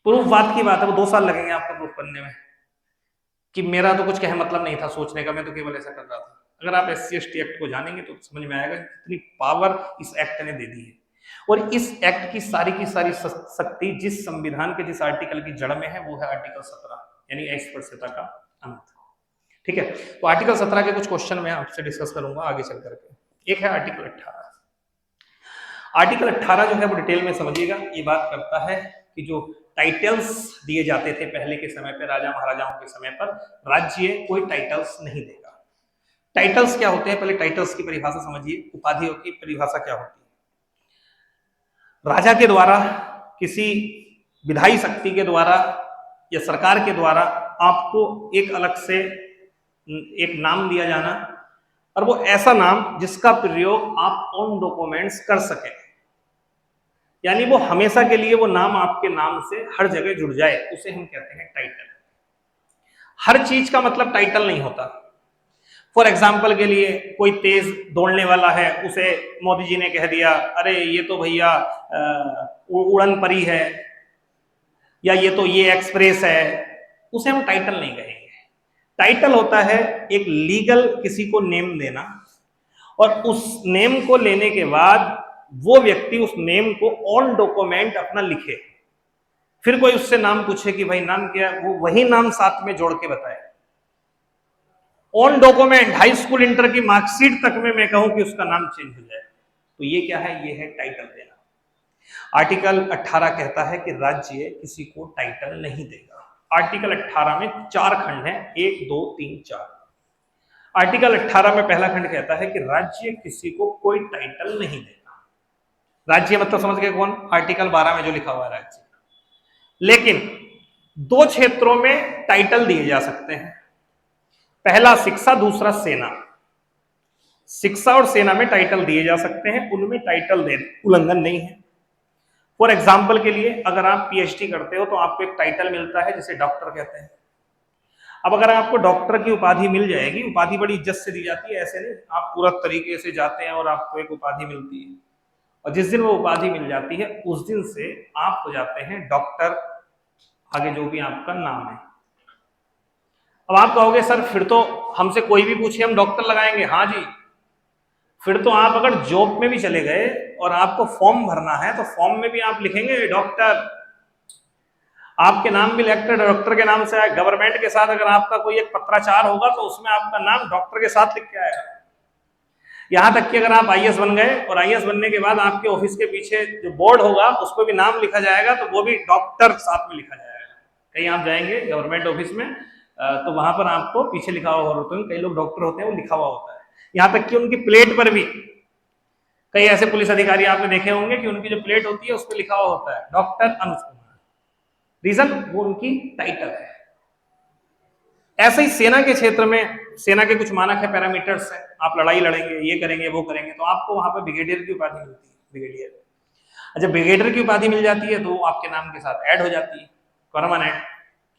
प्रूफ बात की बात है, वो 2 साल लगेंगे आपको प्रूफ करने में कि मेरा तो कुछ कहे मतलब नहीं था सोचने का, मैं तो केवल ऐसा कर रहा था। अगर आप SC ST एक्ट को जानेंगे तो समझ में आएगा कितनी पावर इस एक्ट ने दे दी है। और इस एक्ट की सारी शक्ति जिस संविधान के जिस आर्टिकल की जड़ में है वो है आर्टिकल 17, यानी अस्पृश्यता का अंत। ठीक है, तो आर्टिकल 17 के कुछ क्वेश्चन मैं आपसे डिस्कस करूंगा आगे चल करके। एक है आर्टिकल 18। आर्टिकल 18 जो है वो डिटेल में समझिएगा। ये बात करता है कि जो टाइटल्स दिए जाते थे पहले के समय पर, राजा महाराजाओं के समय पर, राज्य कोई टाइटल्स नहीं देगा। टाइटल्स क्या होते हैं? पहले टाइटल्स की परिभाषा समझिए, उपाधियों की परिभाषा क्या होती है। राजा के द्वारा, किसी विधायी शक्ति के द्वारा या सरकार के द्वारा आपको एक अलग से एक नाम दिया जाना, और वो ऐसा नाम जिसका प्रयोग आप ऑन डॉक्यूमेंट्स कर सकें, यानी वो हमेशा के लिए वो नाम आपके नाम से हर जगह जुड़ जाए, उसे हम कहते हैं टाइटल। हर चीज का मतलब टाइटल नहीं होता। फॉर एग्जाम्पल के लिए कोई तेज दौड़ने वाला है, उसे मोदी जी ने कह दिया अरे ये तो भैया उड़न परी है, या ये तो ये एक्सप्रेस है, उसे हम टाइटल नहीं कहेंगे। टाइटल होता है एक लीगल किसी को नेम देना, और उस नेम को लेने के बाद वो व्यक्ति उस नेम को ऑन डॉक्यूमेंट अपना लिखे, फिर कोई उससे नाम पूछे कि भाई नाम क्या है, वो वही नाम साथ में जोड़ के बताए। On document high school inter की मार्कशीट तक में मैं कहूं कि उसका नाम चेंज हो जाए, तो ये क्या है, ये है टाइटल देना। आर्टिकल 18 कहता है कि राज्य किसी को टाइटल नहीं देगा। आर्टिकल 18 में 4 खंड हैं, 1 2 3 4। आर्टिकल 18 में पहला खंड कहता है कि राज्य किसी को कोई टाइटल नहीं देगा। राज्य मतलब समझ गए कौन, आर्टिकल 12 में जो लिखा हुआ है राज्य। लेकिन 2 क्षेत्रों में टाइटल दिए जा सकते हैं, पहला शिक्षा, दूसरा सेना। शिक्षा और सेना में टाइटल दिए जा सकते हैं, उनमें टाइटल दे उल्लंघन नहीं है। फॉर एग्जाम्पल के लिए अगर आप पीएचडी करते हो तो आपको एक टाइटल मिलता है जिसे डॉक्टर कहते हैं। अब अगर आपको डॉक्टर की उपाधि मिल जाएगी, उपाधि बड़ी इज्जत से दी जाती है, ऐसे नहीं आप पूरा तरीके से जाते हैं और आपको एक उपाधि मिलती है, और जिस दिन वो उपाधि मिल जाती है उस दिन से आप हो जाते हैं डॉक्टर, आगे जो भी आपका नाम है। अब आप कहोगे सर फिर तो हमसे कोई भी पूछे हम डॉक्टर लगाएंगे, हाँ जी। फिर तो आप अगर जॉब में भी चले गए और आपको फॉर्म भरना है तो फॉर्म में भी आप लिखेंगे डॉक्टर, आपके नाम भी डॉक्टर के नाम से आए। गवर्नमेंट के साथ अगर आपका कोई एक पत्राचार होगा तो उसमें आपका नाम डॉक्टर के साथ लिख के आएगा। यहां तक कि अगर आप आईएएस बन गए और आईएएस बनने के बाद आपके ऑफिस के पीछे जो बोर्ड होगा उस पर भी नाम लिखा जाएगा, तो वो भी डॉक्टर साथ में लिखा जाएगा। कहीं आप जाएंगे गवर्नमेंट ऑफिस में तो वहां पर आपको पीछे लिखा हुआ होता है, कई लोग डॉक्टर होते हैं वो लिखा हुआ होता है। यहाँ तक कि उनकी प्लेट पर भी, कई ऐसे पुलिस अधिकारी आपने देखे होंगे कि उनकी जो प्लेट होती है उस पर लिखा हुआ होता है डॉक्टर अनुज कुमार। रीजन, वो उनकी टाइटल है। ऐसे ही सेना के क्षेत्र में, सेना के कुछ मानक है, पैरामीटर्स है। आप लड़ाई लड़ेंगे, ये करेंगे, वो करेंगे, तो आपको वहां पर ब्रिगेडियर की उपाधि मिलती है, ब्रिगेडियर। जब ब्रिगेडियर की उपाधि मिल जाती है तो वो आपके नाम के साथ ऐड हो जाती है परमानेंट,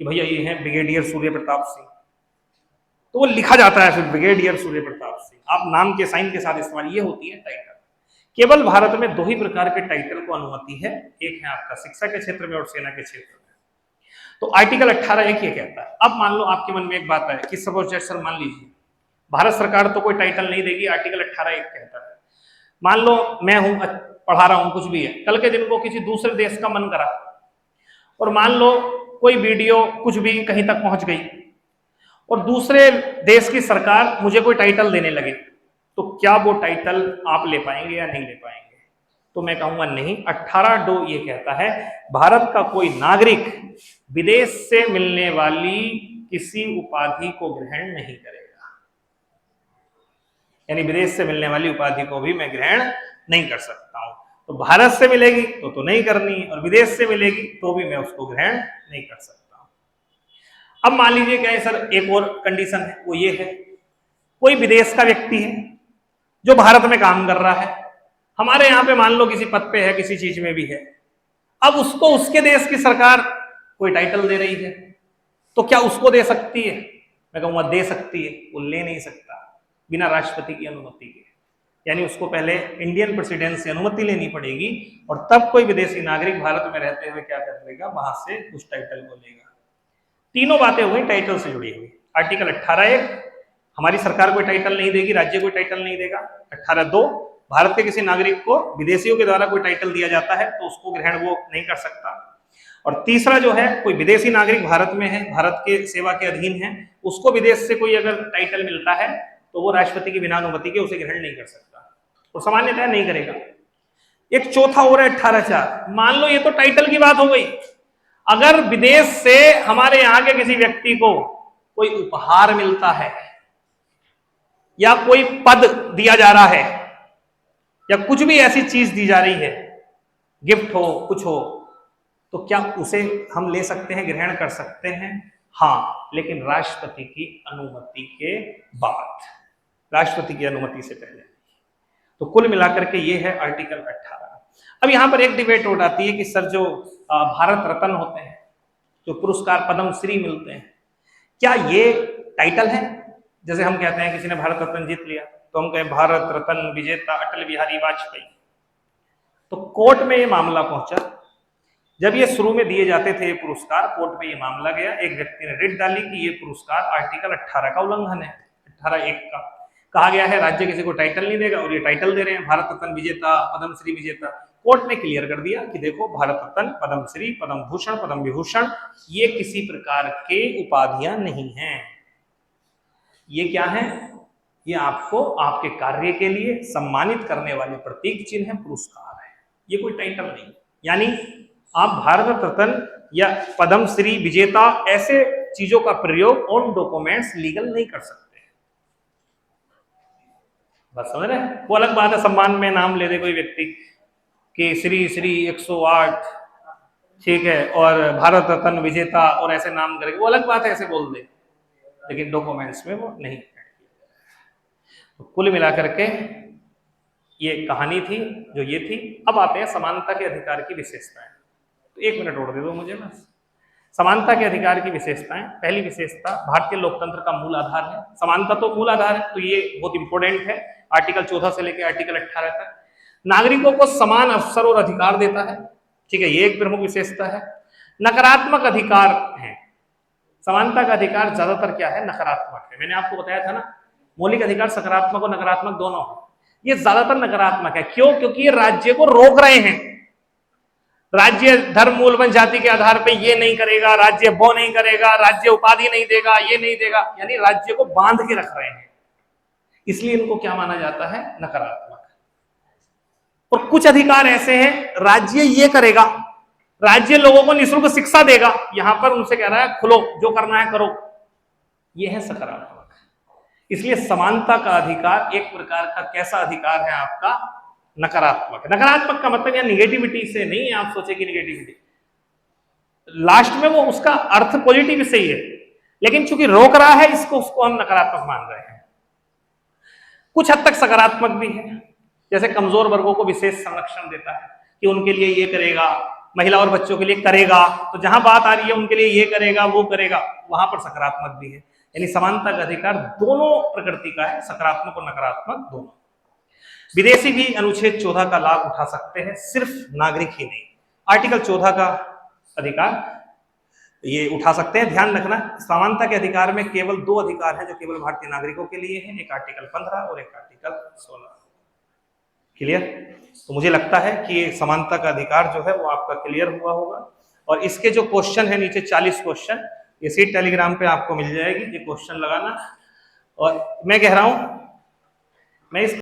कि भैया ये है ब्रिगेडियर सूर्य प्रताप सिंह, तो वो लिखा जाता है फिर ब्रिगेडियर सूर्य प्रताप सिंह, आप नाम के साइन के साथ इस्तेमाल। ये होती है टाइटल। केवल भारत में 2 ही प्रकार के टाइटल को अनुमति है, एक है आपका शिक्षा के क्षेत्र में और सेना के क्षेत्र में। तो आर्टिकल 18 एक ये कहता है। अब मान लो आपके मन में एक बात है कि सपोज सर मान लीजिए भारत सरकार तो कोई टाइटल नहीं देगी, आर्टिकल 18 एक कहता है। मान लो मैं हूं, पढ़ा रहा हूं, कुछ भी है, कल के दिन को किसी दूसरे देश का मन करा और मान लो कोई वीडियो कुछ भी कहीं तक पहुंच गई और दूसरे देश की सरकार मुझे कोई टाइटल देने लगे, तो क्या वो टाइटल आप ले पाएंगे या नहीं ले पाएंगे? तो मैं कहूंगा नहीं। 18(2) ये कहता है भारत का कोई नागरिक विदेश से मिलने वाली किसी उपाधि को ग्रहण नहीं करेगा, यानी विदेश से मिलने वाली उपाधि को भी मैं ग्रहण नहीं कर सकता हूं। तो भारत से मिलेगी तो नहीं करनी, और विदेश से मिलेगी तो भी मैं उसको ग्रहण नहीं कर सकता। अब मान लीजिए क्या है सर, एक और कंडीशन है, वो ये है कोई विदेश का व्यक्ति है जो भारत में काम कर रहा है, हमारे यहाँ पे मान लो किसी पद पे है, किसी चीज में भी है, अब उसको उसके देश की सरकार कोई टाइटल दे रही है, तो क्या उसको दे सकती है? मैं कहूंगा दे सकती है। वो ले नहीं सकता बिना राष्ट्रपति की अनुमति के, यानी उसको पहले इंडियन प्रेसिडेंट से अनुमति लेनी पड़ेगी और तब कोई विदेशी नागरिक भारत में रहते हुए क्या कर लेगा, वहां से उस टाइटल को लेगा। तीनों बातें हो गई टाइटल से जुड़ी हुई। आर्टिकल 18(1) हमारी सरकार कोई टाइटल नहीं देगी, राज्य कोई टाइटल नहीं देगा। 18(2) भारत के किसी नागरिक को विदेशियों के द्वारा कोई टाइटल दिया जाता है तो उसको ग्रहण वो नहीं कर सकता। और तीसरा जो है, कोई विदेशी नागरिक भारत में है, भारत के सेवा के अधीन है, उसको विदेश से कोई अगर टाइटल मिलता है तो वो राष्ट्रपति की बिना अनुमति के उसे ग्रहण नहीं कर सकता, और सामान्यतः नहीं करेगा। एक चौथा और है 18(4). मान लो ये तो टाइटल की बात हो गई, अगर विदेश से हमारे यहाँ के किसी व्यक्ति को कोई उपहार मिलता है या कोई पद दिया जा रहा है या कुछ भी ऐसी चीज दी जा रही है, गिफ्ट हो, कुछ हो, तो क्या उसे हम ले सकते हैं, ग्रहण कर सकते हैं? हाँ, लेकिन राष्ट्रपति की अनुमति के बाद। राष्ट्रपति की अनुमति से पहले। तो कुल मिलाकर के ये है आर्टिकल 18। अब यहाँ पर एक डिबेट उठ आती है कि सर जो भारत रत्न होते हैं, जो पुरस्कार पद्म श्री मिलते हैं, क्या ये टाइटल है? जैसे हम कहते हैं किसी ने भारत रत्न जीत लिया तो हम कहें भारत रत्न विजेता अटल बिहारी वाजपेयी। तो कोर्ट में ये मामला पहुंचा, जब ये शुरू में दिए जाते थे ये पुरस्कार, कोर्ट में ये मामला गया, एक व्यक्ति ने रिट डाली कि ये पुरस्कार आर्टिकल 18 का उल्लंघन है, 18(1) का। कहा गया है राज्य किसी को टाइटल नहीं देगा और ये टाइटल दे रहे हैं भारत रत्न विजेता, पद्म श्री विजेता। कोर्ट ने क्लियर कर दिया कि देखो भारत रत्न, पद्म श्री, पद्म भूषण, पद्म विभूषण ये किसी प्रकार के उपाधियां नहीं हैं। ये क्या है? ये आपको आपके कार्य के लिए सम्मानित करने वाले प्रतीक चिन्ह है, पुरस्कार है, ये कोई टाइटल नहीं। यानी आप भारत रत्न या पद्म श्री विजेता ऐसे चीजों का प्रयोग ऑन डॉक्यूमेंट्स लीगल नहीं कर सकते। बस समझ रहे हैं? वो अलग बात है सम्मान में नाम ले दे कोई व्यक्ति कि श्री श्री 108, ठीक है, और भारत रत्न विजेता और ऐसे नाम करके, वो अलग बात है, ऐसे बोल दे, लेकिन डॉक्यूमेंट्स में वो नहीं। तो कुल मिलाकर के ये कहानी थी जो ये थी। अब आते हैं समानता के अधिकार की विशेषताएं। तो 1 मिनट और दे दो मुझे बस। समानता के अधिकार की विशेषताएं। पहली विशेषता, भारतीय लोकतंत्र का मूल आधार है। समानता तो मूल आधार है, तो ये बहुत इंपॉर्टेंट है। आर्टिकल 14 से लेकर आर्टिकल 18 तक नागरिकों को समान अवसर और अधिकार देता है, ठीक है, ये एक प्रमुख विशेषता है। नकारात्मक अधिकार है। समानता का अधिकार ज्यादातर क्या है? नकारात्मक है। मैंने आपको बताया था ना, मौलिक अधिकार सकारात्मक और नकारात्मक दोनों है। ये ज्यादातर नकारात्मक है। क्यों? क्योंकि ये राज्य को रोक रहे हैं। राज्य धर्म, मूल, वंश, जाति के आधार पे ये नहीं करेगा, राज्य वो नहीं करेगा, राज्य उपाधि नहीं देगा, ये नहीं देगा, यानी राज्य को बांध के रख रहे हैं। इसलिए इनको क्या माना जाता है? नकारात्मक। और कुछ अधिकार ऐसे हैं, राज्य ये करेगा, राज्य लोगों को निःशुल्क शिक्षा देगा, यहां पर उनसे कह रहा है खुलो, जो करना है करो, ये है सकारात्मक। इसलिए समानता का अधिकार एक प्रकार का कैसा अधिकार है? आपका नकारात्मक। नकारात्मक का मतलब या निगेटिविटी से नहीं, आप सोचे कि निगेटिविटी, लास्ट में वो उसका अर्थ पॉजिटिव से ही है, लेकिन चूंकि रोक रहा है इसको, उसको हम नकारात्मक मान रहे हैं। कुछ हद तक सकारात्मक भी है, जैसे कमजोर वर्गों को विशेष संरक्षण देता है कि उनके लिए ये करेगा, महिला और बच्चों के लिए करेगा, तो जहां बात आ रही है उनके लिए ये करेगा, वो करेगा, वहां पर सकारात्मक भी है। यानी समानता का अधिकार दोनों प्रकृति का है, सकारात्मक और नकारात्मक दोनों। विदेशी भी अनुच्छेद 14 का लाभ उठा सकते हैं, सिर्फ नागरिक ही नहीं। आर्टिकल 14 का अधिकार ये उठा सकते हैं। ध्यान रखना, समानता के अधिकार में केवल 2 अधिकार हैं जो केवल भारतीय नागरिकों के लिए हैं, एक आर्टिकल 15 और एक आर्टिकल 16। क्लियर? तो मुझे लगता है कि ये समानता का अधिकार जो है वो आपका क्लियर हुआ होगा। और इसके जो क्वेश्चन है नीचे 40 क्वेश्चन, ये सीट टेलीग्राम पे आपको मिल जाएगी, ये क्वेश्चन लगाना। और मैं कह रहा हूं, मैं इस